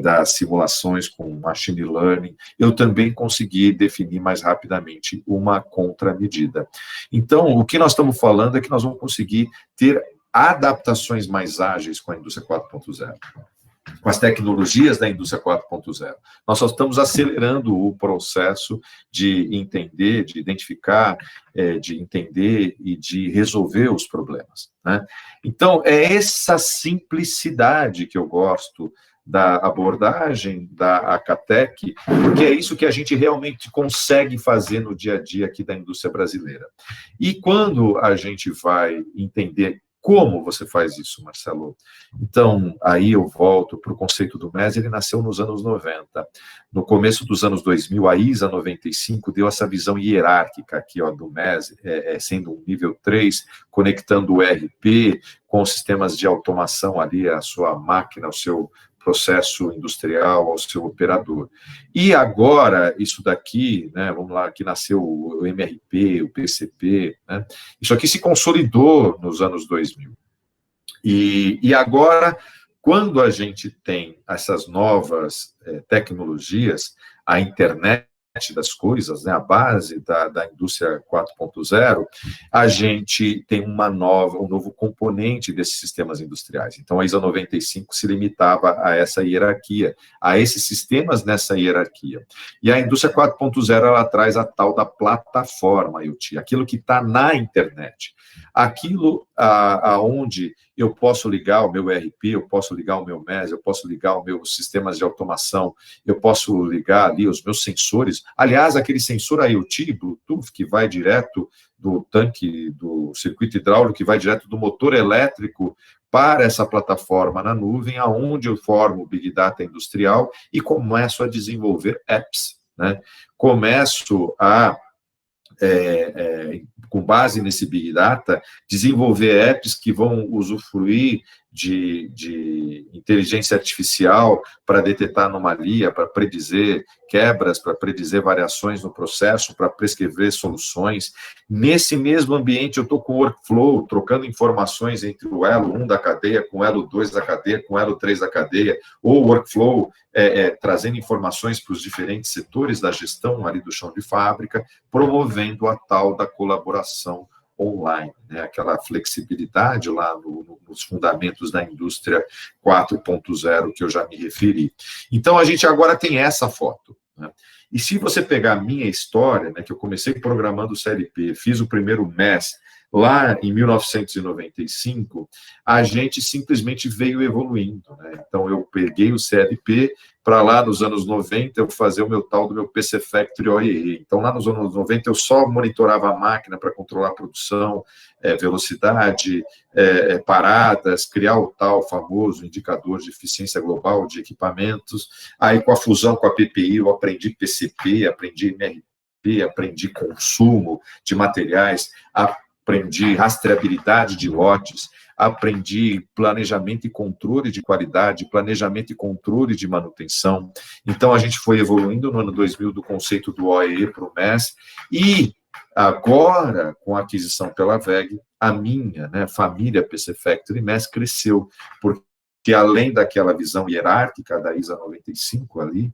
das simulações com machine learning, eu também consegui definir mais rapidamente uma contramedida. Então, o que nós estamos falando é que nós vamos conseguir ter adaptações mais ágeis com a indústria 4.0. Com as tecnologias da indústria 4.0. Nós só estamos acelerando o processo de entender, de identificar, de entender e de resolver os problemas. Né? Então, é essa simplicidade que eu gosto da abordagem da Acatec, porque é isso que a gente realmente consegue fazer no dia a dia aqui da indústria brasileira. E quando a gente vai entender como você faz isso, Marcelo? Então, aí eu volto para o conceito do MES, ele nasceu nos anos 90. No começo dos anos 2000, a ISA 95 deu essa visão hierárquica aqui, ó, do MES, sendo um nível 3, conectando o ERP com sistemas de automação ali, a sua máquina, o seu processo industrial, ao seu operador. E agora, isso daqui, né, vamos lá, aqui nasceu o MRP, o PCP, né, isso aqui se consolidou nos anos 2000. E agora, quando a gente tem essas novas tecnologias, a internet das coisas, né, a base da indústria 4.0, a gente tem um novo componente desses sistemas industriais. Então, a ISA 95 se limitava a essa hierarquia, a esses sistemas nessa hierarquia. E a indústria 4.0, ela traz a tal da plataforma IoT, aquilo que está na internet. Aquilo aonde eu posso ligar o meu ERP, eu posso ligar o meu MES, eu posso ligar os meus sistemas de automação, eu posso ligar ali os meus sensores. Aliás, aquele sensor IoT, Bluetooth, que vai direto do tanque, do circuito hidráulico, que vai direto do motor elétrico para essa plataforma na nuvem, aonde eu formo o Big Data industrial e começo a desenvolver apps, né? Começo a com base nesse Big Data, desenvolver apps que vão usufruir de inteligência artificial para detectar anomalia, para predizer quebras, para predizer variações no processo, para prescrever soluções. Nesse mesmo ambiente, eu estou com o workflow, trocando informações entre o elo 1 da cadeia com o elo 2 da cadeia, com o elo 3 da cadeia, ou o workflow trazendo informações para os diferentes setores da gestão ali do chão de fábrica, promovendo a tal da colaboração online, né? Aquela flexibilidade lá nos fundamentos da indústria 4.0 que eu já me referi. Então, a gente agora tem essa foto, né? E se você pegar a minha história, né, que eu comecei programando CLP, fiz o primeiro MES lá em 1995, a gente simplesmente veio evoluindo, né? Então, eu peguei o CLP para lá nos anos 90 eu fazer o meu tal do meu PC Factory OEE. Então, lá nos anos 90 eu só monitorava a máquina para controlar a produção, velocidade, paradas, criar o tal famoso indicador de eficiência global de equipamentos. Aí, com a fusão com a PPI, eu aprendi PCP, aprendi MRP, aprendi consumo de materiais, aprendi rastreabilidade de lotes, aprendi planejamento e controle de qualidade, planejamento e controle de manutenção. Então, a gente foi evoluindo no ano 2000 do conceito do OEE para o MES, e agora, com a aquisição pela WEG, a minha, né, família PC Factory MES cresceu, porque além daquela visão hierárquica da ISA 95 ali,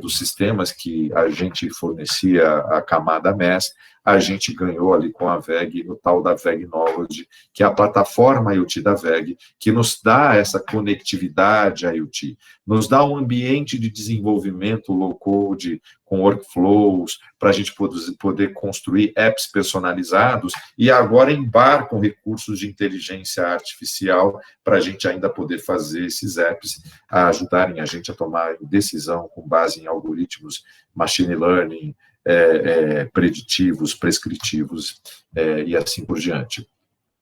dos sistemas que a gente fornecia a camada MES, a gente ganhou ali com a WEG, o tal da WEG Knowledge, que é a plataforma IoT da WEG, que nos dá essa conectividade IoT, nos dá um ambiente de desenvolvimento low-code, com workflows, para a gente poder construir apps personalizados, e agora embarcam recursos de inteligência artificial para a gente ainda poder fazer esses apps, ajudarem a gente a tomar decisão com base em algoritmos, machine learning, preditivos, prescritivos, e assim por diante.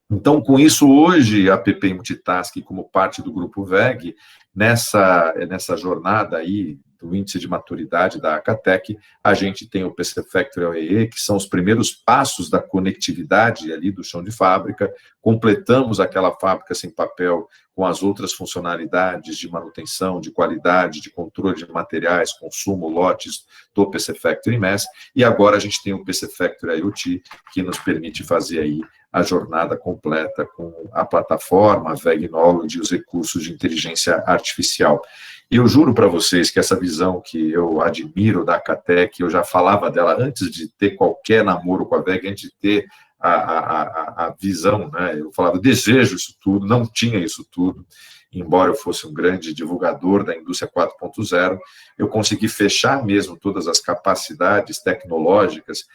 Então, com isso, hoje, a PPI Multitask, como parte do Grupo WEG, nessa jornada aí do índice de maturidade da Acatec, a gente tem o PC Factory OEE, que são os primeiros passos da conectividade ali do chão de fábrica, completamos aquela fábrica sem papel com as outras funcionalidades de manutenção, de qualidade, de controle de materiais, consumo, lotes do PC Factory MES, e agora a gente tem o PC Factory IoT, que nos permite fazer aí a jornada completa com a plataforma, a WEG Knowledge e os recursos de inteligência artificial. Eu juro para vocês que essa visão que eu admiro da Acatec, eu já falava dela antes de ter qualquer namoro com a WEG, antes de ter a visão, né? Eu falava, desejo isso tudo, não tinha isso tudo, embora eu fosse um grande divulgador da indústria 4.0, eu consegui fechar mesmo todas as capacidades tecnológicas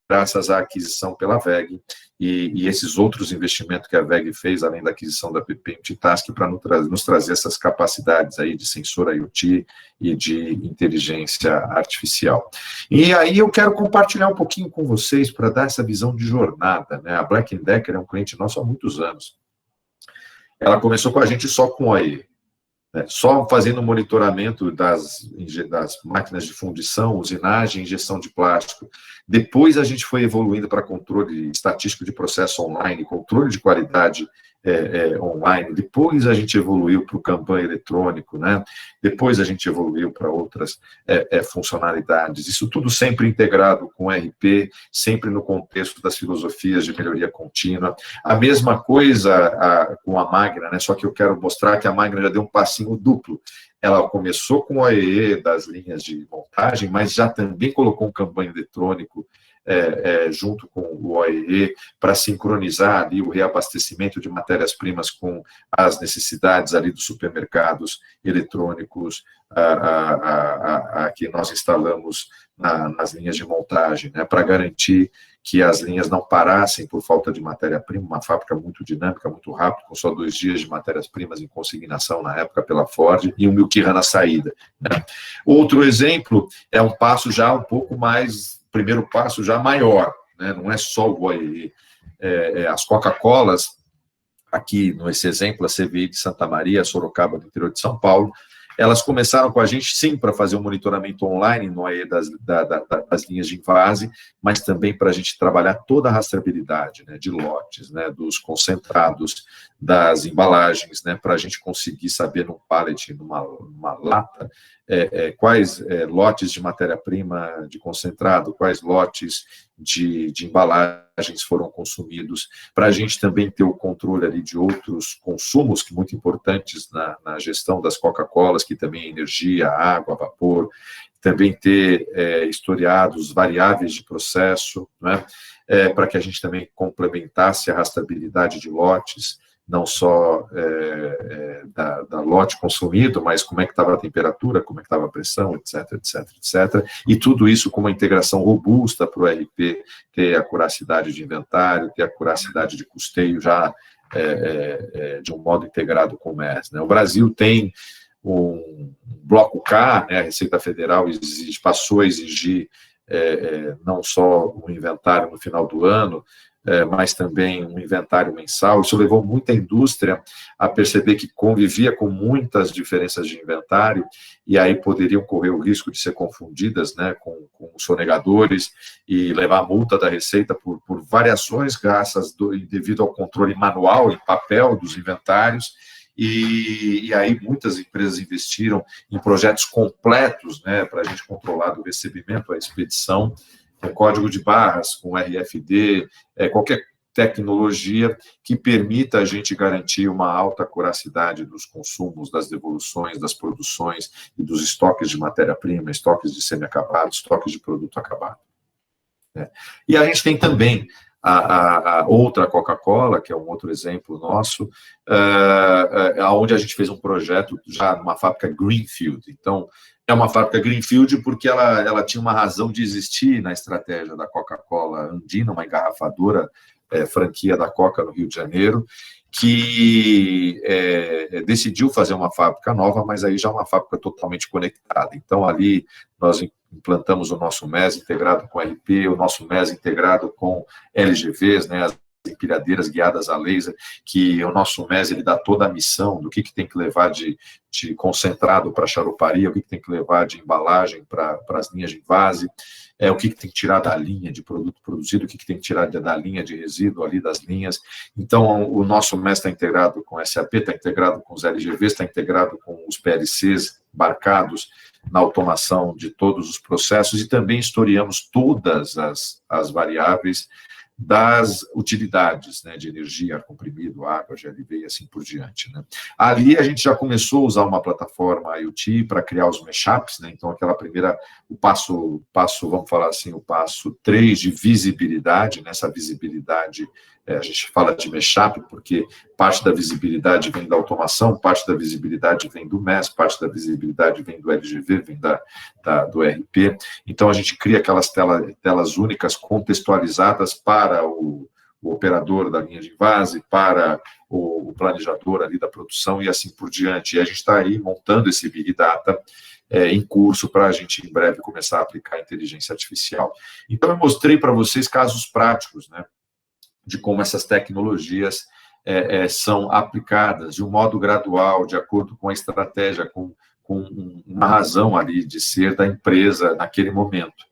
graças à aquisição pela WEG e esses outros investimentos que a WEG fez, além da aquisição da PPI Multitask, para nos trazer essas capacidades aí de sensor IoT e de inteligência artificial. E aí eu quero compartilhar um pouquinho com vocês para dar essa visão de jornada, né? A Black & Decker é um cliente nosso há muitos anos. Ela começou com a gente só com OE, só fazendo monitoramento das máquinas de fundição, usinagem, injeção de plástico. Depois a gente foi evoluindo para controle estatístico de processo online, controle de qualidade online. Depois a gente evoluiu para o Kanban eletrônico, né? Depois a gente evoluiu para outras funcionalidades. Isso tudo sempre integrado com RP, sempre no contexto das filosofias de melhoria contínua. A mesma coisa com a Magna, né? Só que eu quero mostrar que a Magna já deu um passinho duplo. Ela começou com o OEE das linhas de montagem, mas já também colocou um Kanban eletrônico junto com o OEE, para sincronizar ali o reabastecimento de matérias-primas com as necessidades ali dos supermercados eletrônicos que nós instalamos nas linhas de montagem, né, para garantir que as linhas não parassem por falta de matéria-prima, uma fábrica muito dinâmica, muito rápida, com só 2 dias de matérias-primas em consignação na época pela Ford, e um Milkira na saída, né. Outro exemplo é um passo já um pouco mais, primeiro passo já maior, né, não é só o OEE, as Coca-Colas, aqui nesse exemplo, a CVI de Santa Maria, Sorocaba, no interior de São Paulo, elas começaram com a gente, sim, para fazer um monitoramento online no AE das linhas de invase, mas também para a gente trabalhar toda a rastreabilidade, né, de lotes, né, dos concentrados, das embalagens, né, para a gente conseguir saber num pallet, numa lata, quais lotes de matéria-prima de concentrado, quais lotes de embalagens foram consumidos, para a gente também ter o controle ali de outros consumos, que muito importantes na gestão das Coca-Colas, que também é energia, água, vapor, também ter historiados variáveis de processo, né, para que a gente também complementasse a rastreabilidade de lotes, não só da lote consumido, mas como é que estava a temperatura, como é que estava a pressão, etc, etc, etc. E tudo isso com uma integração robusta para o RP ter a curacidade de inventário, ter a curacidade de custeio já de um modo integrado com o MES, né? O Brasil tem um bloco K, né? A Receita Federal passou a exigir não só um inventário no final do ano, mas também um inventário mensal. Isso levou muita indústria a perceber que convivia com muitas diferenças de inventário e aí poderiam correr o risco de ser confundidas, né, com sonegadores e levar multa da Receita por variações graças devido ao controle manual em papel dos inventários. E aí muitas empresas investiram em projetos completos, né, para a gente controlar do recebimento à expedição, com código de barras, com RFD, qualquer tecnologia que permita a gente garantir uma alta curacidade dos consumos, das devoluções, das produções e dos estoques de matéria-prima, estoques de semi-acabado, estoques de produto acabado. E a gente tem também a outra Coca-Cola, que é um outro exemplo nosso, onde a gente fez um projeto já numa fábrica Greenfield. Então, é uma fábrica Greenfield porque ela tinha uma razão de existir na estratégia da Coca-Cola Andina, uma engarrafadora, franquia da Coca no Rio de Janeiro, que decidiu fazer uma fábrica nova, mas aí já uma fábrica totalmente conectada. Então, ali nós implantamos o nosso MES integrado com RP, o nosso MES integrado com LGVs, né, as empilhadeiras guiadas a laser, que o nosso MES ele dá toda a missão do que tem que levar de concentrado para charuparia, o que tem que levar de embalagem para as linhas de invase, o que tem que tirar da linha de produto produzido, o que tem que tirar da linha de resíduo ali das linhas. Então, o nosso MES está integrado com SAP, está integrado com os LGVs, está integrado com os PLCs embarcados na automação de todos os processos e também historiamos todas as variáveis das utilidades, né, de energia, ar comprimido, água, GLB e assim por diante, né. Ali a gente já começou a usar uma plataforma IoT para criar os mashups, né, então aquela primeira, o passo, vamos falar assim, o passo 3 de visibilidade, nessa visibilidade a gente fala de mashup porque parte da visibilidade vem da automação, parte da visibilidade vem do MES, parte da visibilidade vem do LGV, vem do RP. Então, a gente cria aquelas telas únicas contextualizadas para o operador da linha de invase, para o planejador ali da produção e assim por diante. E a gente está aí montando esse Big Data em curso para a gente, em breve, começar a aplicar a inteligência artificial. Então, eu mostrei para vocês casos práticos, né, de como essas tecnologias são aplicadas de um modo gradual, de acordo com a estratégia, com uma razão ali de ser da empresa naquele momento.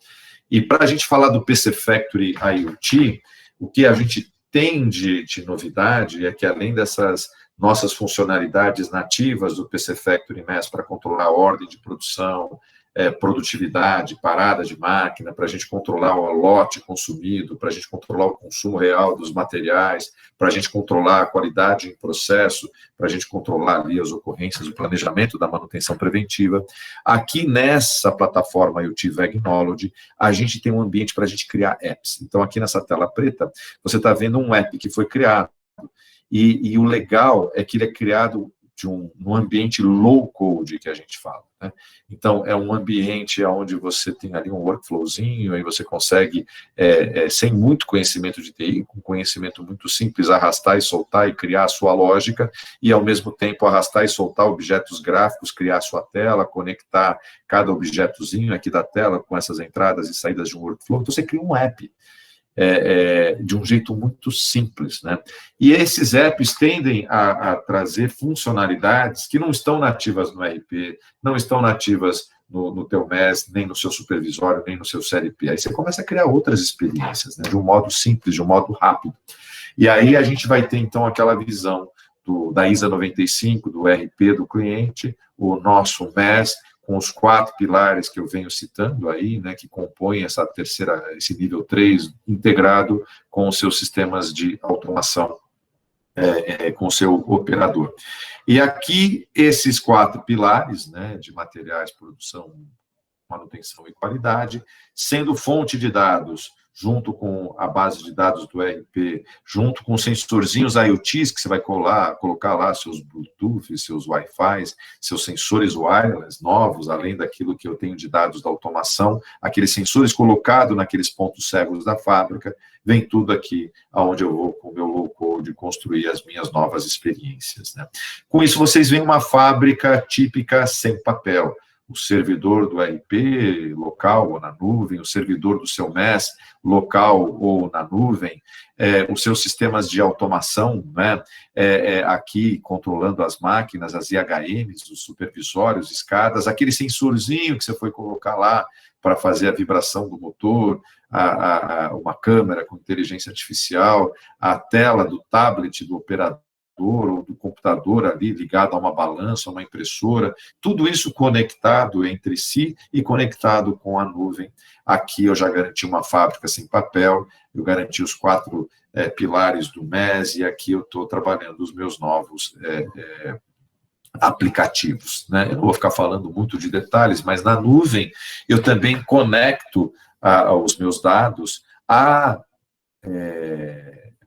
E para a gente falar do PC Factory IoT, o que a gente tem de novidade é que, além dessas nossas funcionalidades nativas do PC Factory MES para controlar a ordem de produção, produtividade, parada de máquina, para a gente controlar o lote consumido, para a gente controlar o consumo real dos materiais, para a gente controlar a qualidade em processo, para a gente controlar ali as ocorrências, o planejamento da manutenção preventiva. Aqui nessa plataforma IoT Vegnology, a gente tem um ambiente para a gente criar apps. Então, aqui nessa tela preta, você está vendo um app que foi criado. E o legal é que ele é criado num ambiente low-code, que a gente fala, né? Então, é um ambiente onde você tem ali um workflowzinho, aí você consegue, sem muito conhecimento de TI, com conhecimento muito simples, arrastar e soltar e criar a sua lógica, e, ao mesmo tempo, arrastar e soltar objetos gráficos, criar a sua tela, conectar cada objetozinho aqui da tela com essas entradas e saídas de um workflow. Então, você cria um app. de um jeito muito simples, né? E esses apps tendem a trazer funcionalidades que não estão nativas no ERP, não estão nativas no teu MES, nem no seu supervisório, nem no seu CLP. Aí você começa a criar outras experiências, né? De um modo simples, de um modo rápido. E aí a gente vai ter, então, aquela visão da ISA 95, do ERP do cliente, o nosso MES, com os 4 pilares que eu venho citando aí, né, que compõem esse nível 3, integrado com os seus sistemas de automação, com o seu operador. E aqui, esses 4 pilares, né, de materiais, produção, manutenção e qualidade, sendo fonte de dados, junto com a base de dados do ERP, junto com sensorzinhos IoTs, que você vai colocar lá seus Bluetooth, seus Wi-Fi, seus sensores wireless novos, além daquilo que eu tenho de dados da automação, aqueles sensores colocados naqueles pontos cegos da fábrica, vem tudo aqui aonde eu vou, com o meu low-code, construir as minhas novas experiências, né? Com isso, vocês veem uma fábrica típica sem papel. O servidor do ERP, local ou na nuvem, o servidor do seu MES, local ou na nuvem, os seus sistemas de automação, né, aqui controlando as máquinas, as IHMs, os supervisórios, escadas, aquele sensorzinho que você foi colocar lá para fazer a vibração do motor, uma câmera com inteligência artificial, a tela do tablet do operador, ou do computador ali ligado a uma balança, a uma impressora, tudo isso conectado entre si e conectado com a nuvem. Aqui eu já garanti uma fábrica sem papel, eu garanti os 4 pilares do MES, e aqui eu estou trabalhando os meus novos aplicativos, né? Eu não vou ficar falando muito de detalhes, mas na nuvem eu também conecto os meus dados a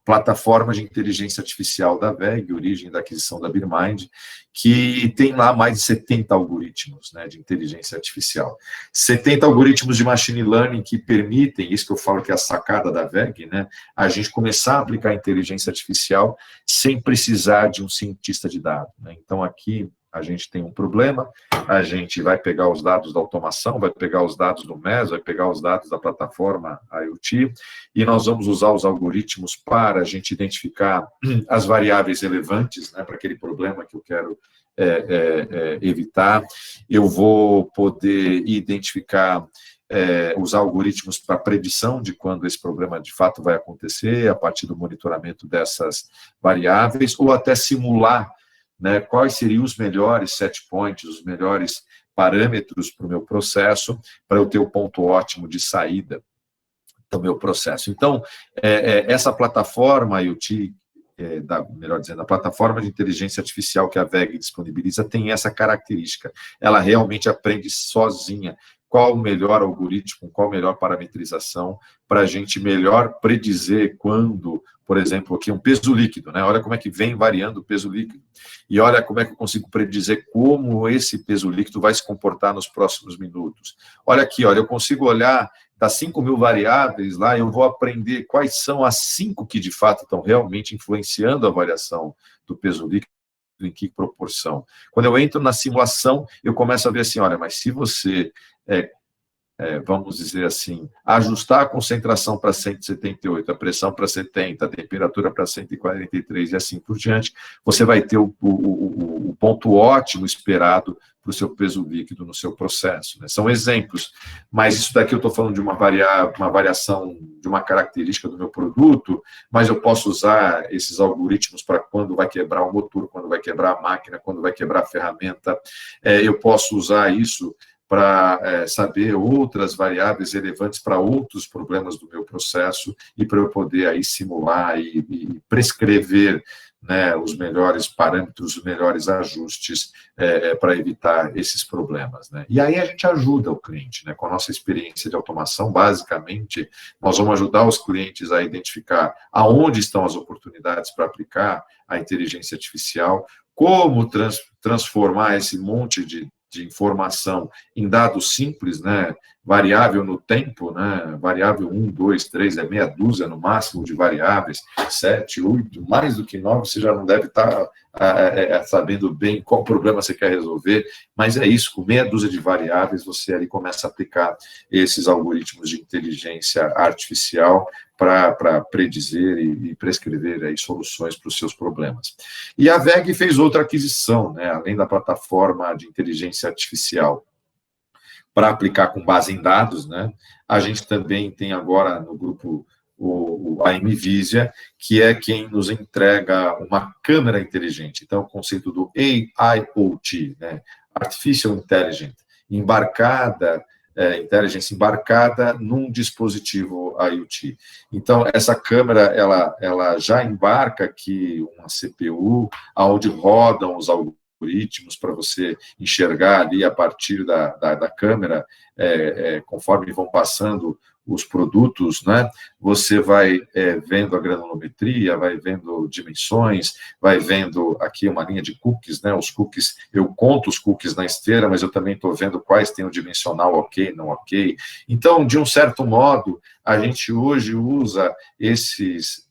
plataforma de inteligência artificial da WEG, origem da aquisição da BeerMind, que tem lá mais de 70 algoritmos, né, de inteligência artificial. 70 algoritmos de machine learning que permitem, isso que eu falo que é a sacada da WEG, né, a gente começar a aplicar inteligência artificial sem precisar de um cientista de dados, né? Então, aqui a gente tem um problema, a gente vai pegar os dados da automação, vai pegar os dados do MES, vai pegar os dados da plataforma IoT, e nós vamos usar os algoritmos para a gente identificar as variáveis relevantes, né, para aquele problema que eu quero evitar. Eu vou poder identificar, usar algoritmos para predição de quando esse problema de fato vai acontecer, a partir do monitoramento dessas variáveis, ou até simular, né, quais seriam os melhores set points, os melhores parâmetros para o meu processo, para eu ter o ponto ótimo de saída do meu processo. Então, essa plataforma IoT, melhor dizendo, a plataforma de inteligência artificial que a WEG disponibiliza tem essa característica. Ela realmente aprende sozinha qual o melhor algoritmo, qual a melhor parametrização para a gente melhor predizer quando, por exemplo, aqui um peso líquido, né? Olha como é que vem variando o peso líquido. E olha como é que eu consigo predizer como esse peso líquido vai se comportar nos próximos minutos. Olha aqui, olha, eu consigo olhar das 5.000 variáveis lá, eu vou aprender quais são as 5 que de fato estão realmente influenciando a variação do peso líquido, em que proporção. Quando eu entro na simulação, eu começo a ver assim, olha, mas se você, vamos dizer assim, ajustar a concentração para 178, a pressão para 70, a temperatura para 143 e assim por diante, você vai ter o ponto ótimo esperado para o seu peso líquido no seu processo, né? São exemplos, mas isso daqui eu estou falando de uma variação de uma característica do meu produto, mas eu posso usar esses algoritmos para quando vai quebrar o motor, quando vai quebrar a máquina, quando vai quebrar a ferramenta. Eu posso usar isso para saber outras variáveis relevantes para outros problemas do meu processo e para eu poder aí simular e prescrever, né, os melhores parâmetros, os melhores ajustes para evitar esses problemas, né? E aí a gente ajuda o cliente, né, com a nossa experiência de automação. Basicamente, nós vamos ajudar os clientes a identificar aonde estão as oportunidades para aplicar a inteligência artificial, como transformar esse monte de informação em dados simples, né, variável no tempo, né? Variável 1, 2, 3, é meia dúzia no máximo de variáveis, 7, 8, mais do que 9, você já não deve estar sabendo bem qual problema você quer resolver, mas é isso, com meia dúzia de variáveis, você ali começa a aplicar esses algoritmos de inteligência artificial para predizer e prescrever aí soluções para os seus problemas. E a VEG fez outra aquisição, né? Além da plataforma de inteligência artificial, para aplicar com base em dados, né? A gente também tem agora no grupo a NVIDIA, que é quem nos entrega uma câmera inteligente. Então, o conceito do AIoT, né? Artificial Intelligence, inteligência embarcada num dispositivo IoT. Então, essa câmera, ela já embarca aqui uma CPU, onde rodam os algoritmos para você enxergar ali a partir da câmera, conforme vão passando os produtos, né? Você vai vendo a granulometria, vai vendo dimensões, vai vendo aqui uma linha de cookies, né? Os cookies, eu conto os cookies na esteira, mas eu também estou vendo quais têm o dimensional ok, não ok. Então, de um certo modo, a gente hoje usa esses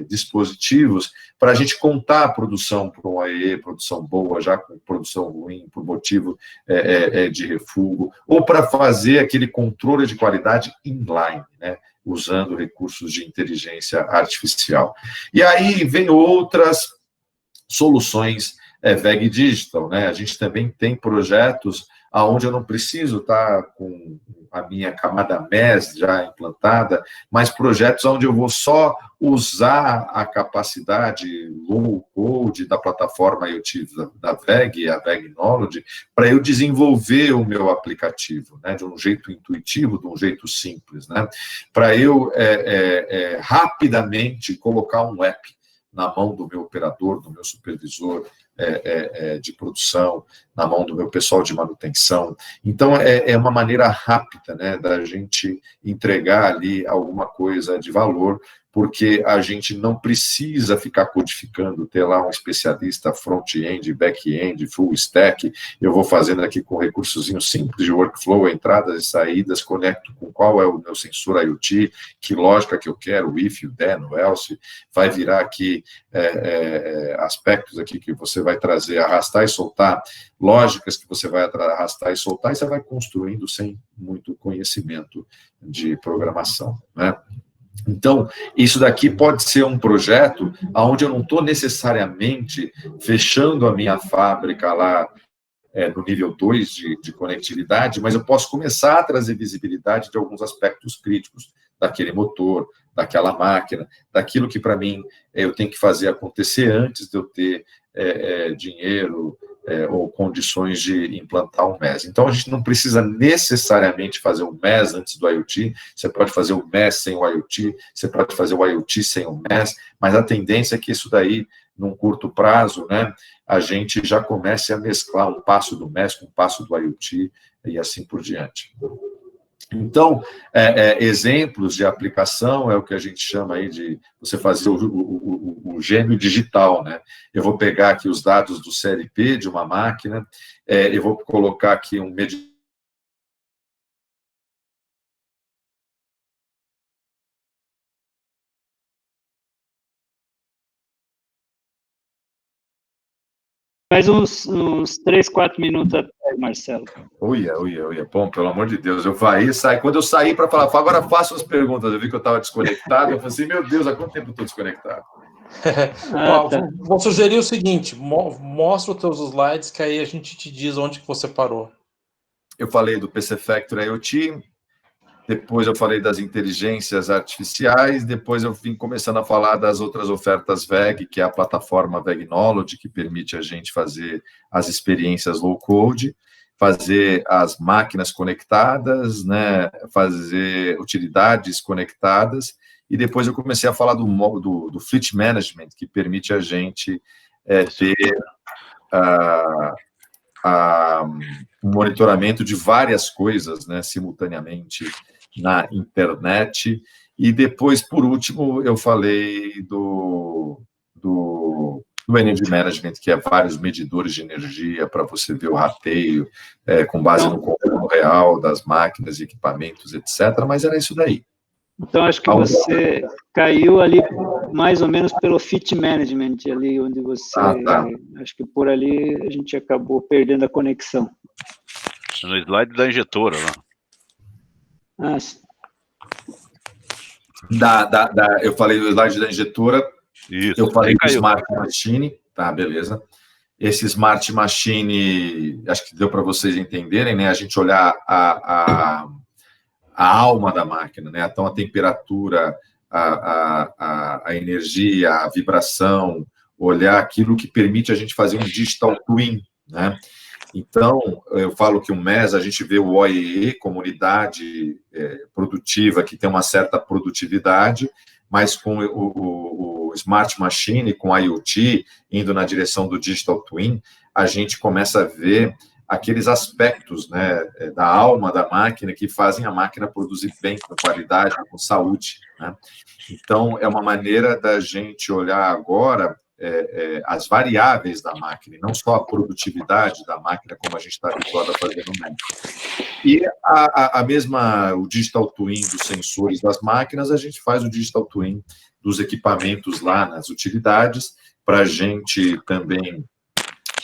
dispositivos para a gente contar a produção para um AE, produção boa, já com produção ruim, por motivo de refúgio, ou para fazer aquele controle de qualidade inline, né, usando recursos de inteligência artificial. E aí vem outras soluções VEG Digital, né? A gente também tem projetos onde eu não preciso estar com a minha camada MES já implantada, mas projetos onde eu vou só usar a capacidade low-code da plataforma IoT da VEG, a VEG Knowledge, para eu desenvolver o meu aplicativo, né, de um jeito intuitivo, de um jeito simples, né, para eu rapidamente colocar um app na mão do meu operador, do meu supervisor de produção, na mão do meu pessoal de manutenção. Então, é uma maneira rápida, né, da gente entregar ali alguma coisa de valor, porque a gente não precisa ficar codificando, ter lá um especialista front-end, back-end, full stack. Eu vou fazendo aqui com recursozinho simples de workflow, entradas e saídas, conecto com qual é o meu sensor IoT, que lógica que eu quero, o if, o then, o else, vai virar aqui aspectos aqui que você vai trazer, arrastar e soltar, lógicas que você vai arrastar e soltar, e você vai construindo sem muito conhecimento de programação, né? Então, isso daqui pode ser um projeto onde eu não estou necessariamente fechando a minha fábrica lá no nível 2 de conectividade, mas eu posso começar a trazer visibilidade de alguns aspectos críticos daquele motor, daquela máquina, daquilo que, para mim, eu tenho que fazer acontecer antes de eu ter dinheiro ou condições de implantar um MES. Então, a gente não precisa necessariamente fazer o MES antes do IoT, você pode fazer o MES sem o IoT, você pode fazer o IoT sem o MES, mas a tendência é que isso daí, num curto prazo, né, a gente já comece a mesclar um passo do MES com um passo do IoT e assim por diante. Então, exemplos de aplicação é o que a gente chama aí de você fazer o gênio digital, né? Eu vou pegar aqui os dados do CLP de uma máquina, eu vou colocar aqui um medidor. Mais uns 3, 4 minutos até, Marcelo. Uia. Bom, pelo amor de Deus, eu saí. Quando eu saí para falar, agora faço as perguntas, eu vi que eu estava desconectado, eu falei assim, meu Deus, há quanto tempo eu estou desconectado? Tá. Vou sugerir o seguinte, mostra os teus slides, que aí a gente te diz onde que você parou. Eu falei do PC Factory IoT, depois eu falei das inteligências artificiais, depois eu vim começando a falar das outras ofertas VEG, que é a plataforma VEG Knowledge, que permite a gente fazer as experiências low-code, fazer as máquinas conectadas, né, fazer utilidades conectadas, e depois eu comecei a falar do Fleet Management, que permite a gente ter um monitoramento de várias coisas, né, simultaneamente na internet. E depois, por último, eu falei do Energy Management, que é vários medidores de energia para você ver o rateio, com base no consumo real das máquinas, equipamentos, etc. Mas era isso daí. Então, acho que você caiu ali mais ou menos pelo Fit Management, ali onde você... Acho que por ali a gente acabou perdendo a conexão. No slide da injetora, lá. Eu falei do slide da injetora, isso, eu falei do Smart Machine, tá, beleza. Esse Smart Machine, acho que deu para vocês entenderem, né? A gente olhar a alma da máquina, né? Então, a temperatura, a energia, a vibração, olhar aquilo que permite a gente fazer um digital twin, né? Então, eu falo que o MES, a gente vê o OEE como unidade produtiva, que tem uma certa produtividade, mas com o Smart Machine, com a IoT, indo na direção do Digital Twin, a gente começa a ver aqueles aspectos, né, da alma da máquina que fazem a máquina produzir bem, com qualidade, com saúde, né? Então, é uma maneira da gente olhar agora as variáveis da máquina, e não só a produtividade da máquina, como a gente está habituado a fazer no MES. E o Digital Twin dos sensores das máquinas, a gente faz o Digital Twin dos equipamentos lá nas utilidades, para a gente também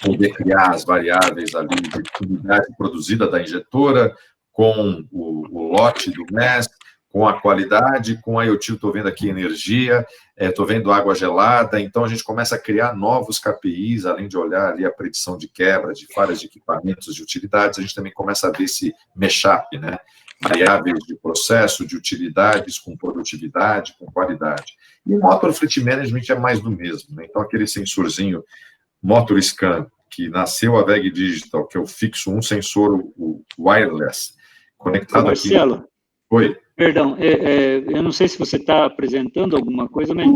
poder criar as variáveis ali de atividade produzida da injetora, com o lote do MES, com a qualidade, com a IoT, estou vendo aqui energia, estou vendo água gelada, então a gente começa a criar novos KPIs, além de olhar ali a predição de quebra, de falhas de equipamentos, de utilidades, a gente também começa a ver esse mashup, né? Variáveis de processo, de utilidades, com produtividade, com qualidade. E o Motor Fleet Management é mais do mesmo, né? Então aquele sensorzinho Motor Scan, que nasceu a VEG Digital, que eu fixo um sensor o wireless, conectado Marcelo, aqui. Oi. Perdão, eu não sei se você está apresentando alguma coisa, mas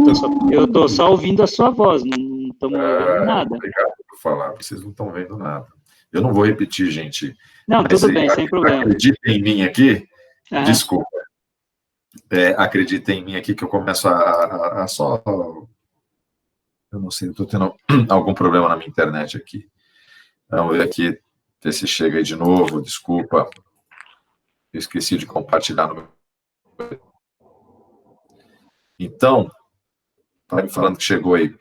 eu estou só ouvindo a sua voz, não estamos ouvindo nada. Obrigado por falar, vocês não estão vendo nada. Eu não vou repetir, gente. Não, tudo bem, sem problema. Acreditem em mim aqui, desculpa. Acreditem em mim aqui que eu começo a só... Eu não sei, eu estou tendo algum problema na minha internet aqui. Vamos ver aqui, ver se chega aí de novo, desculpa. Eu esqueci de compartilhar no meu... Então, está me falando que chegou aí.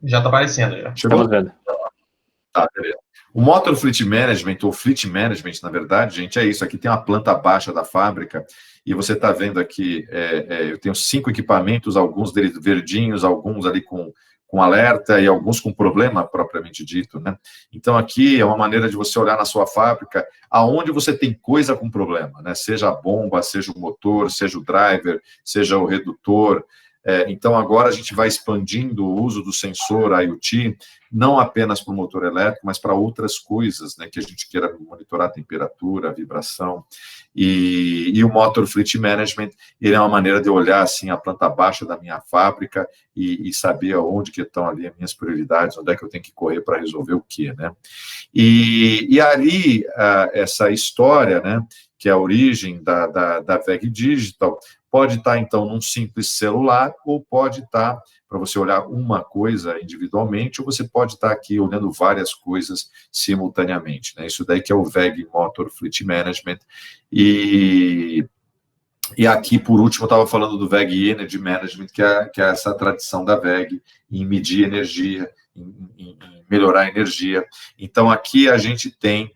Já está aparecendo, já. Chegou? Tá, beleza. O Motor Fleet Management, ou Fleet Management, na verdade, gente, é isso. Aqui tem uma planta baixa da fábrica, e você está vendo aqui, eu tenho 5 equipamentos, alguns deles verdinhos, alguns ali com alerta e alguns com problema propriamente dito, né? Então, aqui é uma maneira de você olhar na sua fábrica aonde você tem coisa com problema, né? Seja a bomba, seja o motor, seja o driver, seja o redutor. Então, agora a gente vai expandindo o uso do sensor IoT, não apenas para o motor elétrico, mas para outras coisas, né, que a gente queira monitorar a temperatura, a vibração. E o Motor Fleet Management, ele é uma maneira de olhar assim, a planta baixa da minha fábrica e saber onde que estão ali as minhas prioridades, onde é que eu tenho que correr para resolver o quê, né? E ali, essa história, né, que é a origem da VEG Digital, pode estar, então, num simples celular, ou pode estar, para você olhar uma coisa individualmente, ou você pode estar aqui olhando várias coisas simultaneamente, né? Isso daí que é o VEG Motor Fleet Management. E aqui, por último, eu estava falando do VEG Energy Management, que é essa tradição da VEG em medir energia, em melhorar a energia. Então, aqui a gente tem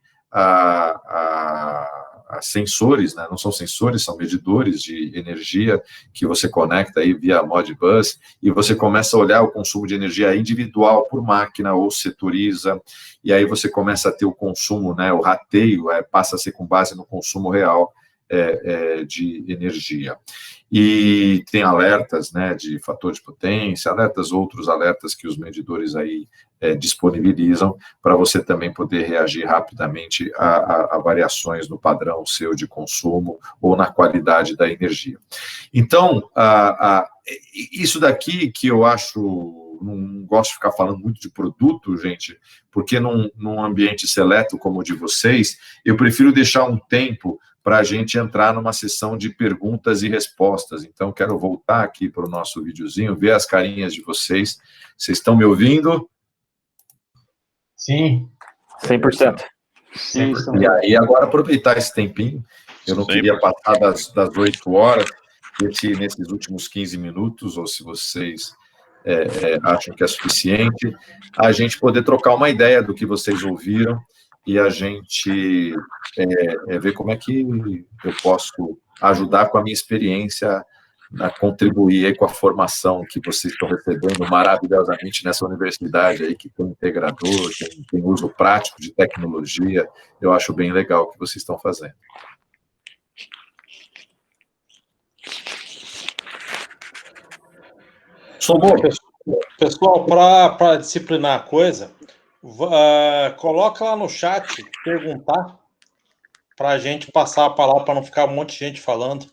sensores, né? Não são sensores, são medidores de energia que você conecta aí via Modbus, e você começa a olhar o consumo de energia individual por máquina ou setoriza, e aí você começa a ter o consumo, né? O rateio passa a ser com base no consumo real de energia. E tem alertas, né, de fator de potência, outros alertas que os medidores aí disponibilizam para você também poder reagir rapidamente a variações no padrão seu de consumo ou na qualidade da energia. Então, isso daqui que eu acho... Não gosto de ficar falando muito de produto, gente, porque num ambiente seleto como o de vocês, eu prefiro deixar um tempo para a gente entrar numa sessão de perguntas e respostas. Então, quero voltar aqui para o nosso videozinho, ver as carinhas de vocês. Vocês estão me ouvindo? Sim. 100%. Sim, E aí, agora, aproveitar esse tempinho, eu não queria passar das 8 horas, nesses últimos 15 minutos, ou se vocês acham que é suficiente, a gente poder trocar uma ideia do que vocês ouviram e a gente ver como é que eu posso ajudar com a minha experiência a contribuir aí com a formação que vocês estão recebendo maravilhosamente nessa universidade aí, que tem integrador, tem uso prático de tecnologia. Eu acho bem legal o que vocês estão fazendo. Pessoal, para disciplinar a coisa, coloca lá no chat, perguntar, para a gente passar a palavra, para não ficar um monte de gente falando.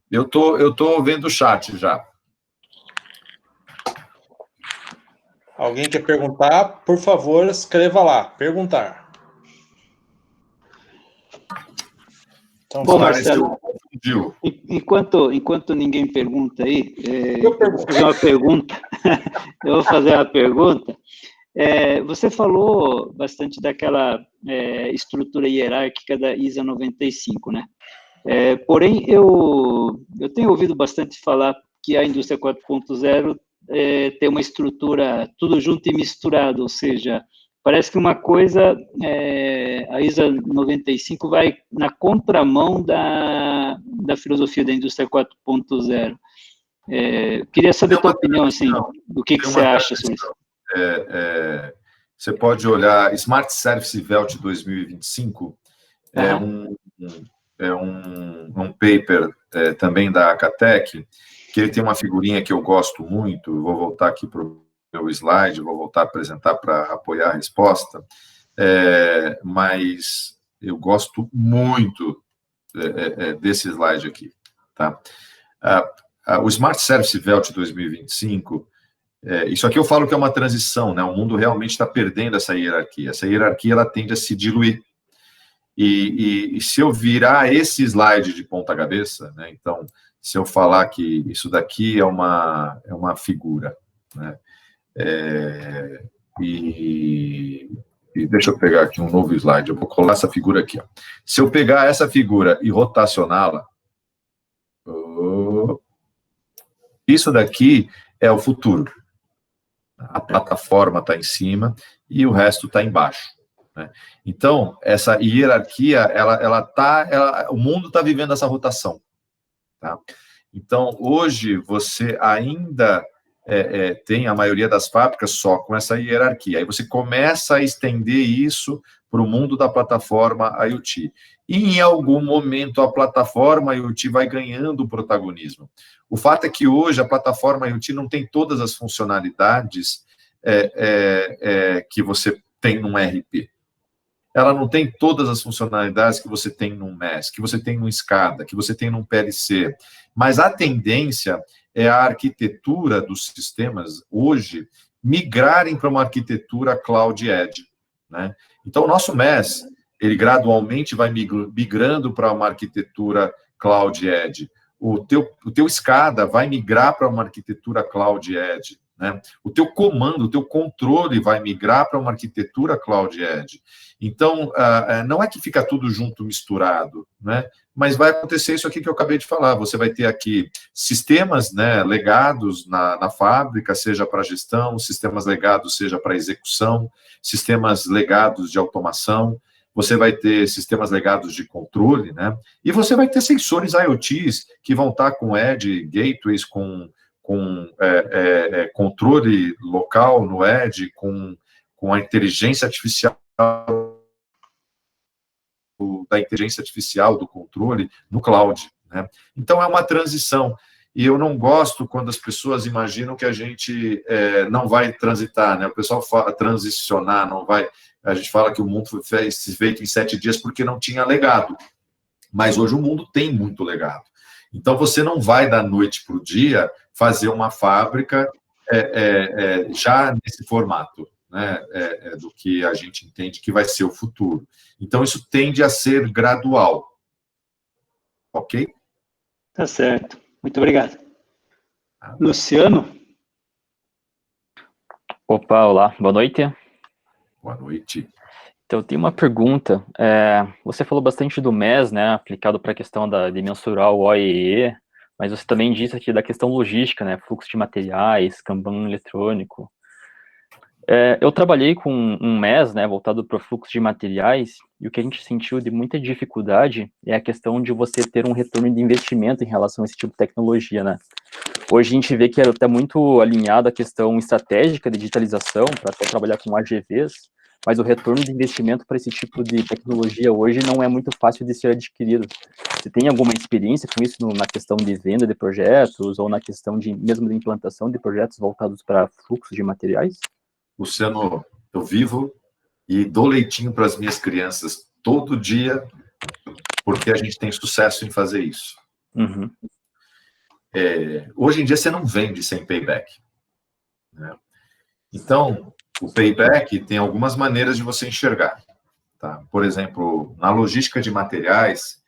Eu tô vendo o chat já. Alguém quer perguntar? Por favor, escreva lá, perguntar. Então, bom, Marcelo, enquanto ninguém pergunta aí, eu vou fazer uma pergunta. Eu vou fazer uma pergunta. Você falou bastante daquela estrutura hierárquica da ISA 95, né? Porém, eu tenho ouvido bastante falar que a indústria 4.0 tem uma estrutura tudo junto e misturado, ou seja, parece que uma coisa, a ISA 95 vai na contramão da filosofia da indústria 4.0. Queria saber a tua opinião, assim, do que você acha sobre isso. Você pode olhar, Smart Service Velt 2025, é um paper também da Acatec, que ele tem uma figurinha que eu gosto muito, eu vou voltar aqui para o meu slide, vou voltar a apresentar para apoiar a resposta, mas eu gosto muito desse slide aqui. Tá? O Smart Service Velt 2025, isso aqui eu falo que é uma transição, né? O mundo realmente está perdendo essa hierarquia. Essa hierarquia ela tende a se diluir. E se eu virar esse slide de ponta cabeça, né? Então, se eu falar que isso daqui é uma figura, né? E deixa eu pegar aqui um novo slide, eu vou colar essa figura aqui. Ó. Se eu pegar essa figura e rotacioná-la, isso daqui é o futuro. A plataforma está em cima e o resto está embaixo. Né? Então, essa hierarquia, o mundo está vivendo essa rotação. Tá? Então, hoje, você ainda tem a maioria das fábricas só com essa hierarquia. Aí você começa a estender isso para o mundo da plataforma IoT. E, em algum momento, a plataforma IoT vai ganhando protagonismo. O fato é que hoje a plataforma IoT não tem todas as funcionalidades que você tem num RP. Ela não tem todas as funcionalidades que você tem num MES, que você tem num SCADA, que você tem num PLC. Mas a tendência é a arquitetura dos sistemas, hoje, migrarem para uma arquitetura Cloud Edge. Né? Então, o nosso MES, ele gradualmente vai migrando para uma arquitetura Cloud Edge. O teu SCADA vai migrar para uma arquitetura Cloud Edge. Né? O teu comando, o teu controle vai migrar para uma arquitetura Cloud Edge. Então, não é que fica tudo junto, misturado, né? Mas vai acontecer isso aqui que eu acabei de falar. Você vai ter aqui sistemas, né, legados na fábrica, seja para gestão, sistemas legados, seja para execução, sistemas legados de automação, você vai ter sistemas legados de controle, né? E você vai ter sensores IoTs que vão estar com Edge, gateways, com controle local no Edge, com a inteligência artificial da inteligência artificial do controle no cloud, né? Então é uma transição e eu não gosto quando as pessoas imaginam que a gente não vai transitar, né? O pessoal fala transicionar, não vai. A gente fala que o mundo foi feito em 7 dias porque não tinha legado, mas hoje o mundo tem muito legado. Então você não vai da noite para o dia fazer uma fábrica já nesse formato. né, do que a gente entende que vai ser o futuro. Então, isso tende a ser gradual. Ok? Tá certo. Muito obrigado. Luciano? Opa, olá, boa noite. Boa noite. Então, eu tenho uma pergunta. Você falou bastante do MES, né, aplicado para a questão de mensurar o OEE, mas você também disse aqui da questão logística, né, fluxo de materiais, Kanban eletrônico. Eu trabalhei com um MES, né, voltado para o fluxo de materiais, e o que a gente sentiu de muita dificuldade é a questão de você ter um retorno de investimento em relação a esse tipo de tecnologia, né. Hoje a gente vê que está muito alinhado a questão estratégica de digitalização, para até trabalhar com AGVs, mas o retorno de investimento para esse tipo de tecnologia hoje não é muito fácil de ser adquirido. Você tem alguma experiência com isso na questão de venda de projetos, ou na questão mesmo de implantação de projetos voltados para fluxo de materiais? Luciano, eu vivo e dou leitinho para as minhas crianças todo dia, porque a gente tem sucesso em fazer isso. Uhum. Hoje em dia, você não vende sem payback, né? Então, o payback tem algumas maneiras de você enxergar. Tá? Por exemplo, na logística de materiais,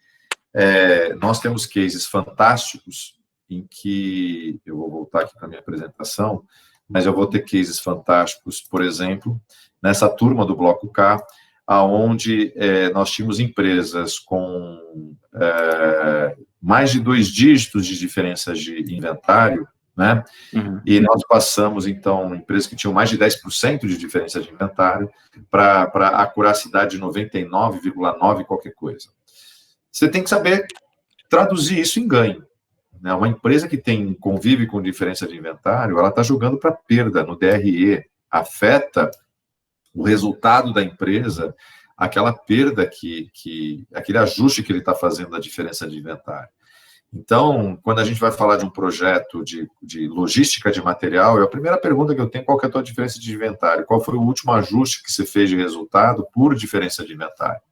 nós temos cases fantásticos em que, eu vou voltar aqui para a minha apresentação, mas eu vou ter cases fantásticos, por exemplo, nessa turma do Bloco K, onde nós tínhamos empresas com mais de 2 dígitos de diferenças de inventário, né? Uhum. E nós passamos, então, empresas que tinham mais de 10% de diferença de inventário para acuracidade de 99,9 qualquer coisa. Você tem que saber traduzir isso em ganho, né? Uma empresa que convive com diferença de inventário, ela está jogando para perda no DRE, afeta o resultado da empresa, aquela perda aquele ajuste que ele está fazendo da diferença de inventário. Então, quando a gente vai falar de um projeto de logística de material, a primeira pergunta que eu tenho: qual que é a tua diferença de inventário? Qual foi o último ajuste que você fez de resultado por diferença de inventário?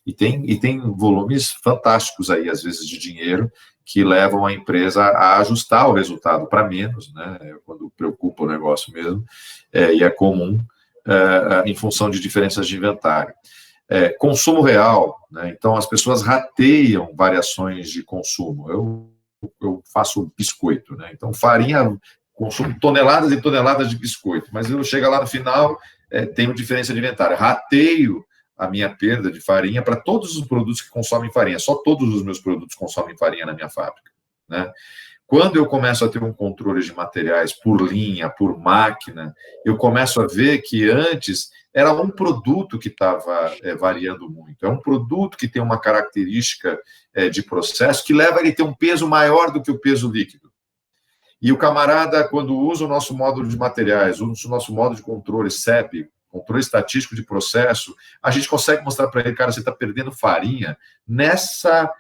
E tem volumes fantásticos aí, às vezes, de dinheiro, que levam a empresa a ajustar o resultado para menos, né? Quando preocupa o negócio mesmo, e é comum, em função de diferenças de inventário. Consumo real, né? Então as pessoas rateiam variações de consumo. Eu faço biscoito, né? Então farinha, consumo toneladas e toneladas de biscoito, mas eu chego lá no final, tenho diferença de inventário, rateio a minha perda de farinha para todos os produtos que consomem farinha. Só todos os meus produtos consomem farinha na minha fábrica, né? Quando eu começo a ter um controle de materiais por linha, por máquina, eu começo a ver que antes era um produto que estava variando muito. É um produto que tem uma característica de processo que leva ele a ter um peso maior do que o peso líquido. E o camarada, quando usa o nosso módulo de materiais, usa o nosso módulo de controle CEP, controle estatístico de processo, a gente consegue mostrar para ele: cara, você está perdendo farinha nessa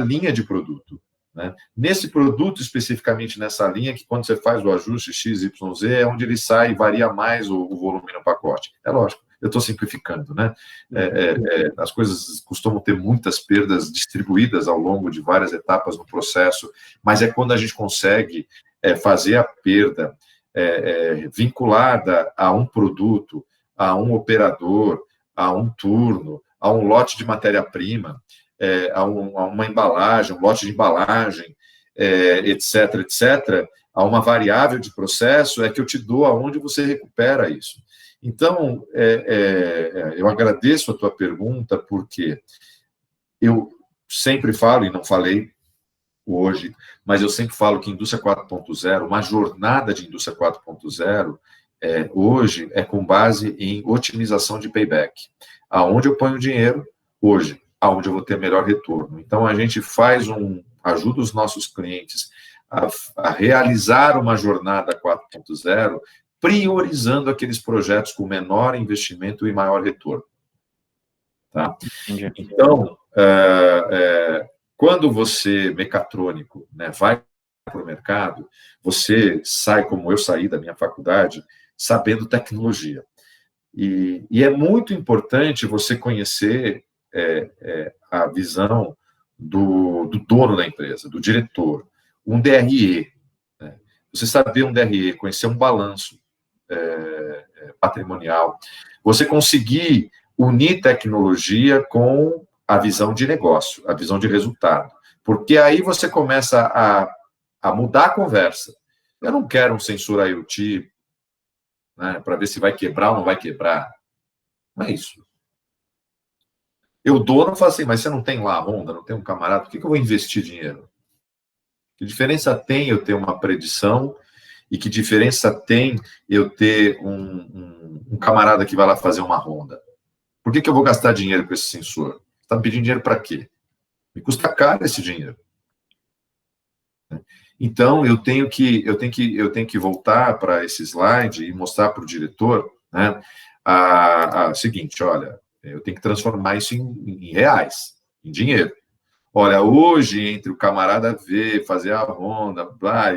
linha de produto, né? Nesse produto, especificamente nessa linha, que quando você faz o ajuste XYZ, é onde ele sai e varia mais o volume no pacote. É lógico, eu estou simplificando, né? As coisas costumam ter muitas perdas distribuídas ao longo de várias etapas no processo, mas é quando a gente consegue fazer a perda vinculada a um produto, a um operador, a um turno, a um lote de matéria-prima, a uma embalagem, um lote de embalagem, etc., etc., a uma variável de processo, que eu te dou aonde você recupera isso. Então, eu agradeço a tua pergunta, porque eu sempre falo, e não falei hoje, mas eu sempre falo que indústria 4.0, uma jornada de indústria 4.0, hoje é com base em otimização de payback. Aonde eu ponho o dinheiro, hoje, aonde eu vou ter melhor retorno. Então, a gente ajuda os nossos clientes a realizar uma jornada 4.0, priorizando aqueles projetos com menor investimento e maior retorno. Tá? Então, quando você, mecatrônico, né, vai para o mercado, você sai, como eu saí da minha faculdade, sabendo tecnologia. E é muito importante você conhecer a visão do dono da empresa, do diretor, um DRE. Né? Você saber um DRE, conhecer um balanço patrimonial, você conseguir unir tecnologia com a visão de negócio, a visão de resultado. Porque aí você começa a mudar a conversa. Eu não quero um sensor IoT, né, para ver se vai quebrar ou não vai quebrar. Não é isso. Eu dono falo assim, mas você não tem lá a Honda, não tem um camarada, por que eu vou investir dinheiro? Que diferença tem eu ter uma predição e que diferença tem eu ter um camarada que vai lá fazer uma Honda? Por que eu vou gastar dinheiro com esse sensor? Você está me pedindo dinheiro para quê? Me custa caro esse dinheiro. Então, eu tenho que voltar para esse slide e mostrar para o diretor, né, seguinte, olha, eu tenho que transformar isso em reais, em dinheiro. Olha, hoje, entre o camarada ver, fazer a ronda, blá,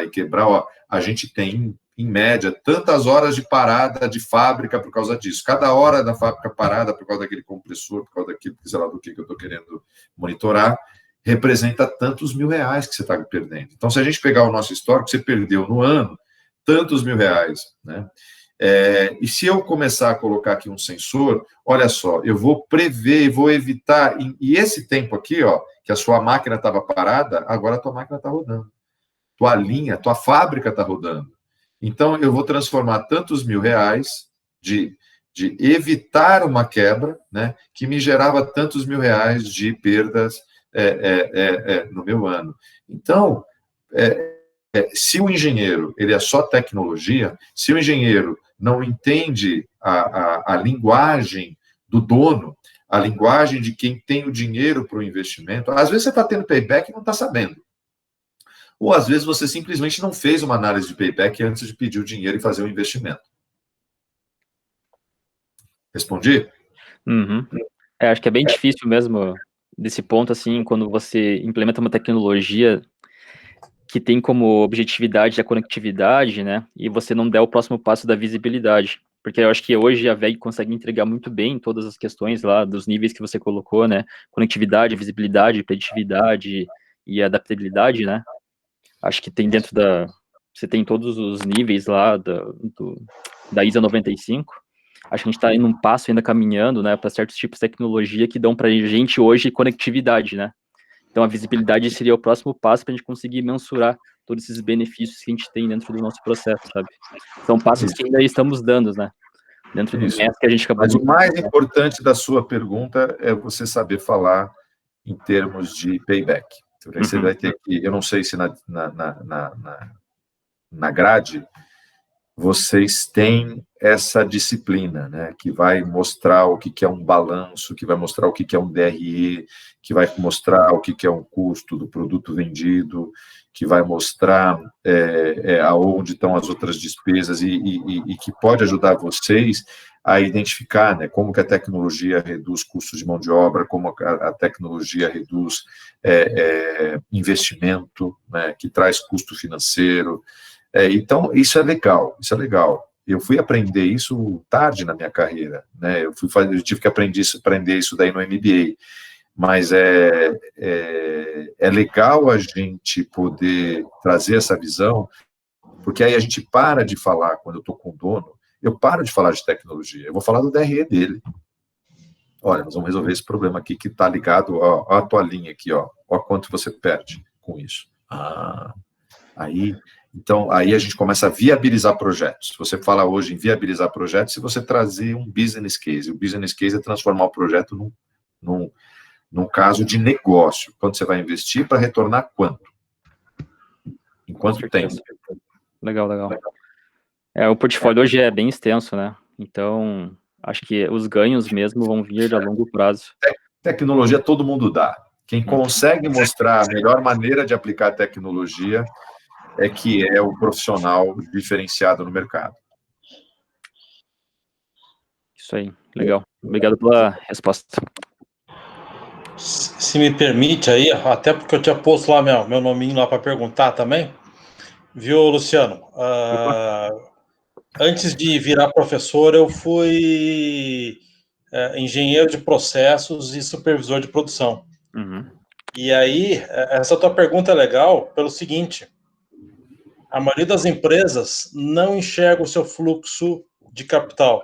e quebrar, ó, a gente tem, em média, tantas horas de parada de fábrica por causa disso. Cada hora da fábrica parada, por causa daquele compressor, por causa daquilo, sei lá, do que eu estou querendo monitorar, representa tantos R$1.000 que você está perdendo. Então, se a gente pegar o nosso histórico, você perdeu no ano tantos R$1.000, né? E se eu começar a colocar aqui um sensor, olha só, eu vou prever, vou evitar, e esse tempo aqui, ó, que a sua máquina estava parada, agora a tua máquina está rodando. Tua linha, tua fábrica está rodando. Então, eu vou transformar tantos R$1.000 de evitar uma quebra, né, que me gerava tantos R$1.000 de perdas no meu ano. Então, se o engenheiro ele é só tecnologia, se o engenheiro não entende a linguagem do dono, a linguagem de quem tem o dinheiro para o investimento, às vezes você está tendo payback e não está sabendo. Ou às vezes você simplesmente não fez uma análise de payback antes de pedir o dinheiro e fazer o investimento. Respondi? Uhum. Acho que é bem difícil mesmo desse ponto, assim, quando você implementa uma tecnologia que tem como objetividade a conectividade, né, e você não der o próximo passo da visibilidade, porque eu acho que hoje a VEG consegue entregar muito bem todas as questões lá, dos níveis que você colocou, né, conectividade, visibilidade, preditividade e adaptabilidade, né, acho que tem dentro você tem todos os níveis lá da ISA 95, acho que a gente está indo um passo ainda caminhando, né, para certos tipos de tecnologia que dão para a gente hoje conectividade, né. Então, a visibilidade seria o próximo passo para a gente conseguir mensurar todos esses benefícios que a gente tem dentro do nosso processo, sabe? São passos que ainda estamos dando, né? Dentro do MES que a gente acabou... Mas o mais importante da sua pergunta é você saber falar em termos de payback. Você vai ter que... Eu não sei se na grade vocês têm essa disciplina, né, que vai mostrar o que é um balanço, que vai mostrar o que é um DRE, que vai mostrar o que é um custo do produto vendido, que vai mostrar aonde estão as outras despesas e que pode ajudar vocês a identificar, né, como que a tecnologia reduz custos de mão de obra, como a tecnologia reduz investimento, né, que traz custo financeiro. Então, isso é legal, isso é legal. Eu fui aprender isso tarde na minha carreira, né? Eu tive que aprender isso daí no MBA. Mas é legal a gente poder trazer essa visão, porque aí a gente para de falar, quando eu estou com o dono, eu paro de falar de tecnologia, eu vou falar do DRE dele. Olha, nós vamos resolver esse problema aqui que está ligado, ó, a tua linha aqui, ó quanto você perde com isso. Então, aí a gente começa a viabilizar projetos. Você fala hoje em viabilizar projetos se você trazer um business case. O business case é transformar o projeto num caso de negócio. Quanto você vai investir para retornar quanto? Em quanto tempo? Legal. O portfólio hoje é bem extenso, né? Então, acho que os ganhos mesmo vão vir a longo prazo. Tecnologia todo mundo dá. Quem consegue mostrar a melhor maneira de aplicar a tecnologia que é o profissional diferenciado no mercado. Isso aí, legal. Obrigado pela resposta. Se me permite aí, até porque eu tinha posto lá meu nominho lá para perguntar também, viu, Luciano? Antes de virar professor, eu fui engenheiro de processos e supervisor de produção. E aí, essa tua pergunta é legal pelo seguinte: a maioria das empresas não enxerga o seu fluxo de capital.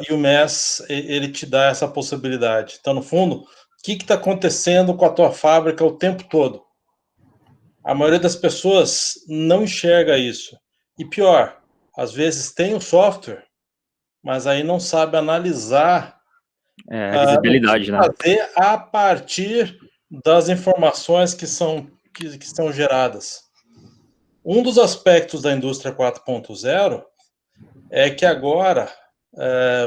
E o MES, ele te dá essa possibilidade. Então, no fundo, o que está acontecendo com a tua fábrica o tempo todo? A maioria das pessoas não enxerga isso. E pior, às vezes tem o software, mas aí não sabe analisar a visibilidade, né? fazer a partir das informações que são geradas. Um dos aspectos da indústria 4.0 é que agora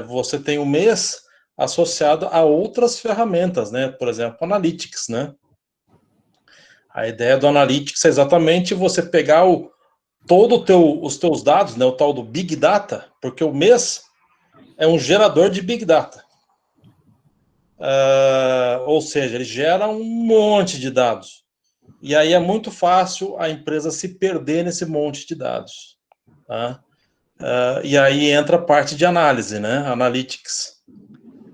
você tem o MES associado a outras ferramentas, né? Por exemplo, Analytics, né? A ideia do Analytics é exatamente você pegar os teus dados, né? O tal do Big Data, porque o MES é um gerador de Big Data. Ou seja, ele gera um monte de dados. E aí é muito fácil a empresa se perder nesse monte de dados. Tá? E aí entra a parte de análise, né? Analytics.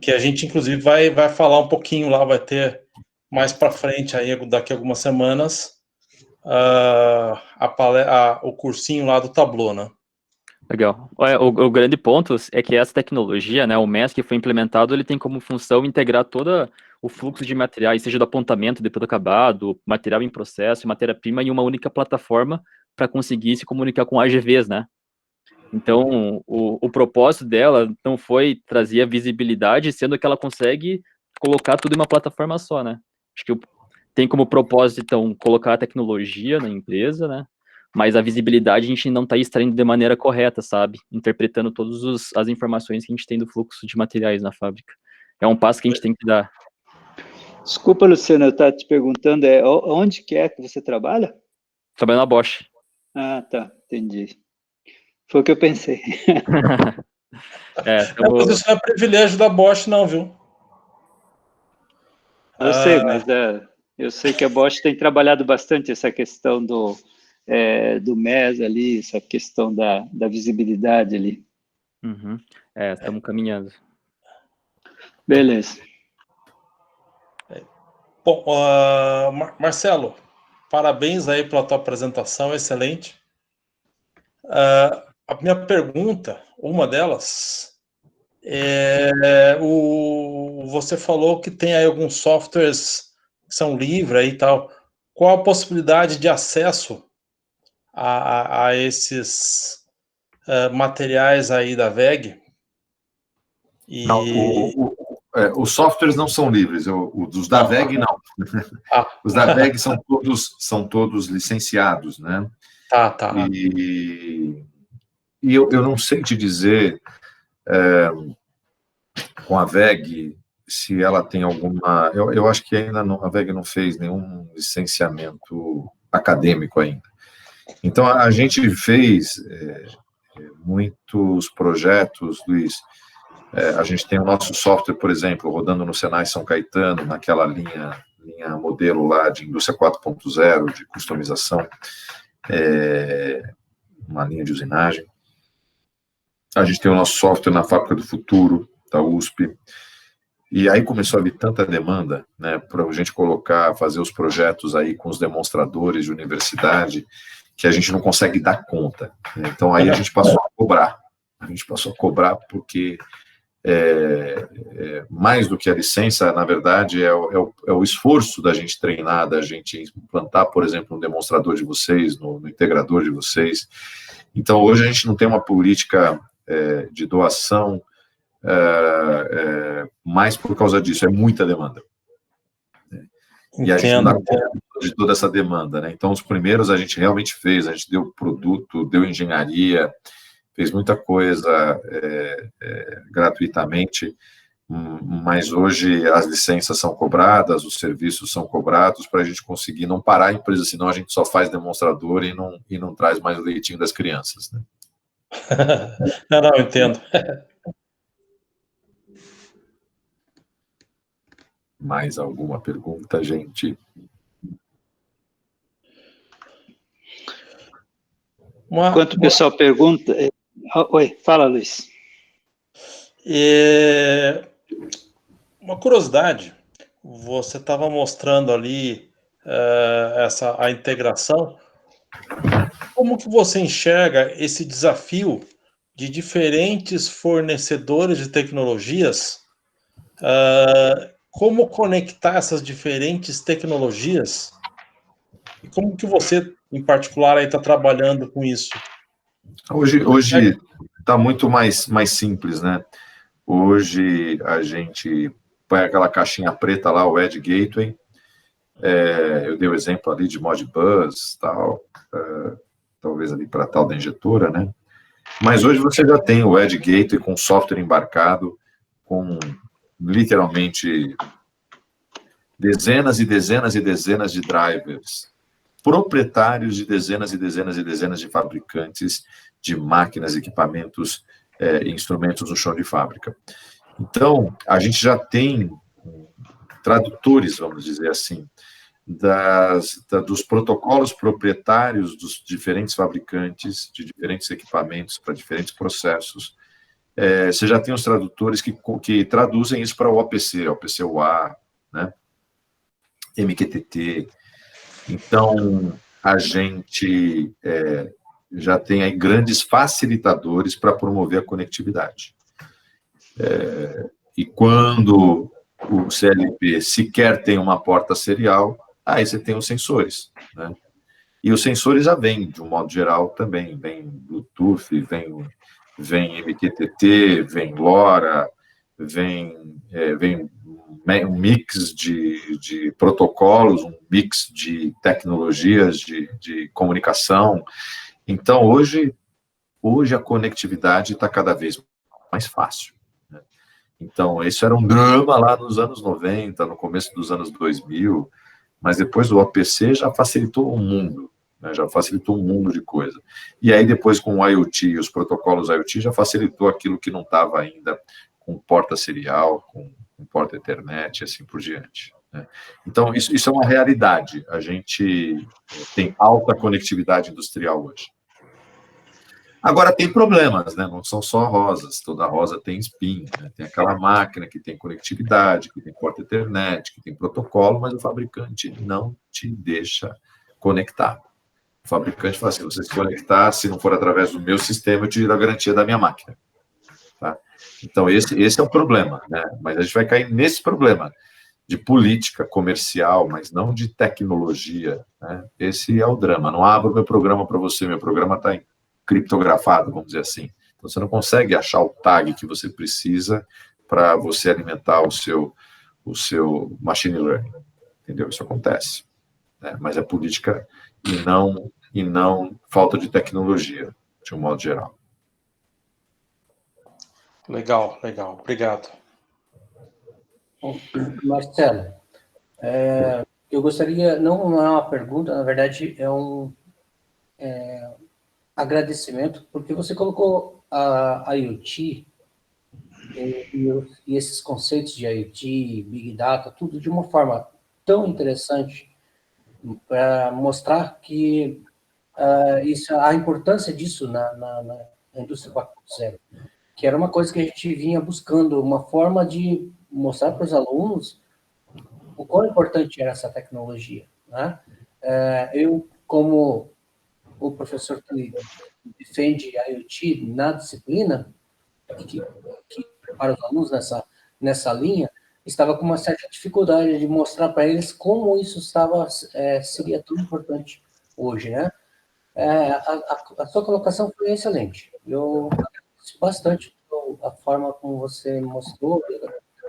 Que a gente, inclusive, vai falar um pouquinho lá, vai ter mais para frente, aí, daqui a algumas semanas, o cursinho lá do Tableau, né? Legal. O grande ponto é que essa tecnologia, né, o MES que foi implementado, ele tem como função integrar todo o fluxo de materiais, seja do apontamento de produto acabado, material em processo, matéria-prima, em uma única plataforma para conseguir se comunicar com AGVs, né? Então, o propósito dela não foi trazer a visibilidade, sendo que ela consegue colocar tudo em uma plataforma só, né? Acho que tem como propósito, então, colocar a tecnologia na empresa, né? Mas a visibilidade a gente não está extraindo de maneira correta, sabe? Interpretando todas as informações que a gente tem do fluxo de materiais na fábrica. É um passo que a gente tem que dar. Desculpa, Luciano, eu estava te perguntando, onde que é que você trabalha? Trabalho na Bosch. Ah, tá, entendi. Foi o que eu pensei. Mas isso não é privilégio da Bosch, não, viu? Eu sei, mas eu sei que a Bosch tem trabalhado bastante essa questão do MES ali, essa questão da visibilidade ali. Uhum. Estamos caminhando. Beleza. Bom, Marcelo, parabéns aí pela tua apresentação, excelente. A minha pergunta, uma delas, você falou que tem aí alguns softwares que são livres aí e tal. Qual a possibilidade de acesso a esses materiais aí da VEG? Não, os softwares não são livres, os da VEG não. Os da VEG são todos licenciados, né? Tá. E eu não sei te dizer com a VEG se ela tem alguma... Eu acho que ainda não, a VEG não fez nenhum licenciamento acadêmico ainda. Então, a gente fez muitos projetos, Luiz. A gente tem o nosso software, por exemplo, rodando no Senai São Caetano, naquela linha modelo lá de indústria 4.0, de customização, uma linha de usinagem. A gente tem o nosso software na Fábrica do Futuro, da USP. E aí começou a vir tanta demanda, né, para a gente fazer os projetos aí com os demonstradores de universidade, que a gente não consegue dar conta. Né? Então, aí a gente passou a cobrar. A gente passou a cobrar porque... mais do que a licença, na verdade, é o esforço da gente treinar, da gente implantar, por exemplo, no demonstrador de vocês, no integrador de vocês. Então, hoje a gente não tem uma política de doação mais por causa disso, é muita demanda. E a gente não dá conta de toda essa demanda, né? Então, os primeiros a gente realmente fez, a gente deu produto, deu engenharia, fez muita coisa gratuitamente, mas hoje as licenças são cobradas, os serviços são cobrados para a gente conseguir não parar a empresa, senão a gente só faz demonstrador e não traz mais o leitinho das crianças. Né? Não, entendo. Mais alguma pergunta, gente? Enquanto o pessoal pergunta... Oi, fala, Luiz. Uma curiosidade, você estava mostrando ali a integração. Como que você enxerga esse desafio de diferentes fornecedores de tecnologias, como conectar essas diferentes tecnologias e como que você, em particular, está trabalhando com isso? Hoje está muito mais simples, né? Hoje a gente põe aquela caixinha preta lá, o Edge Gateway. Eu dei o exemplo ali de Modbus, tal, talvez ali para tal da injetora, né? Mas hoje você já tem o Edge Gateway com software embarcado, com literalmente dezenas e dezenas e dezenas de drivers, proprietários de dezenas e dezenas e dezenas de fabricantes de máquinas, equipamentos, instrumentos no chão de fábrica. Então, a gente já tem tradutores, vamos dizer assim, dos protocolos proprietários dos diferentes fabricantes, de diferentes equipamentos, para diferentes processos. Você já tem os tradutores que traduzem isso para o OPC, OPC-UA, né? MQTT. Então, a gente já tem aí grandes facilitadores para promover a conectividade. E quando o CLP sequer tem uma porta serial, aí você tem os sensores, né? E os sensores já vêm, de um modo geral, também. Vem Bluetooth, vem MQTT, vem LoRa, vem um mix de protocolos, um mix de tecnologias de comunicação. Então, hoje a conectividade está cada vez mais fácil, né? Então, isso era um drama lá nos anos 90, no começo dos anos 2000, mas depois o OPC já facilitou o mundo, né? Já facilitou um mundo de coisa. E aí, depois, com o IoT e os protocolos IoT, já facilitou aquilo que não estava ainda com porta serial, com porta Ethernet e assim por diante, né? Então, isso é uma realidade. A gente tem alta conectividade industrial hoje. Agora, tem problemas, né? Não são só rosas, toda rosa tem espinho, né? Tem aquela máquina que tem conectividade, que tem porta Ethernet, que tem protocolo, mas o fabricante não te deixa conectar. O fabricante fala assim, você se conectar, se não for através do meu sistema, eu tiro a garantia da minha máquina. Tá? Então, esse é o problema, né? Mas a gente vai cair nesse problema de política comercial, mas não de tecnologia, né? Esse é o drama. Não abro meu programa para você, meu programa está criptografado, vamos dizer assim. Então, você não consegue achar o tag que você precisa para você alimentar o seu machine learning. Entendeu? Isso acontece, né? Mas é política e não falta de tecnologia, de um modo geral. Legal. Obrigado. Bom, Marcelo, eu gostaria, não é uma pergunta, na verdade é um agradecimento, porque você colocou a IoT e esses conceitos de IoT, Big Data, tudo de uma forma tão interessante para mostrar que a importância disso na indústria 4.0, que era uma coisa que a gente vinha buscando, uma forma de mostrar para os alunos o quão importante era essa tecnologia, né? Eu, como o professor que defende a IoT na disciplina, que prepara os alunos nessa linha, estava com uma certa dificuldade de mostrar para eles como isso seria tão importante hoje, né? A sua colocação foi excelente. Eu agradeço bastante a forma como você mostrou,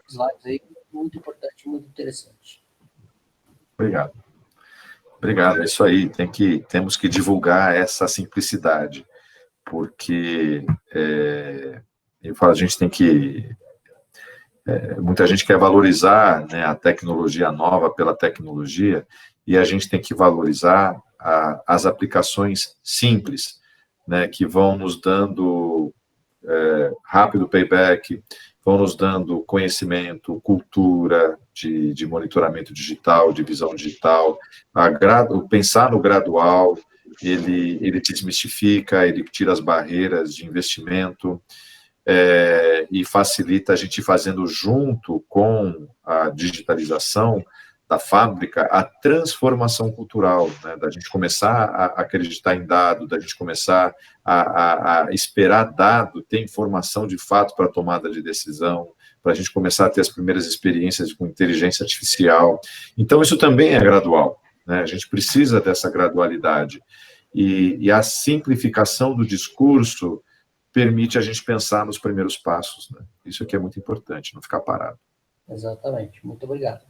os slides aí, muito importante, muito interessante. Obrigado, é isso aí. Temos que divulgar essa simplicidade, porque a gente tem que... muita gente quer valorizar, né, a tecnologia nova pela tecnologia, e a gente tem que valorizar as aplicações simples, né, que vão nos dando rápido payback, vão nos dando conhecimento, cultura de monitoramento digital, de visão digital. Pensar no gradual, ele desmistifica, ele tira as barreiras de investimento, e facilita a gente ir fazendo junto com a digitalização da fábrica a transformação cultural, né, da gente começar a acreditar em dado, da gente começar a esperar dado, ter informação de fato para a tomada de decisão, para a gente começar a ter as primeiras experiências com inteligência artificial. Então, isso também é gradual, né? A gente precisa dessa gradualidade. E a simplificação do discurso permite a gente pensar nos primeiros passos, né? Isso aqui é muito importante, não ficar parado. Exatamente. Muito obrigado.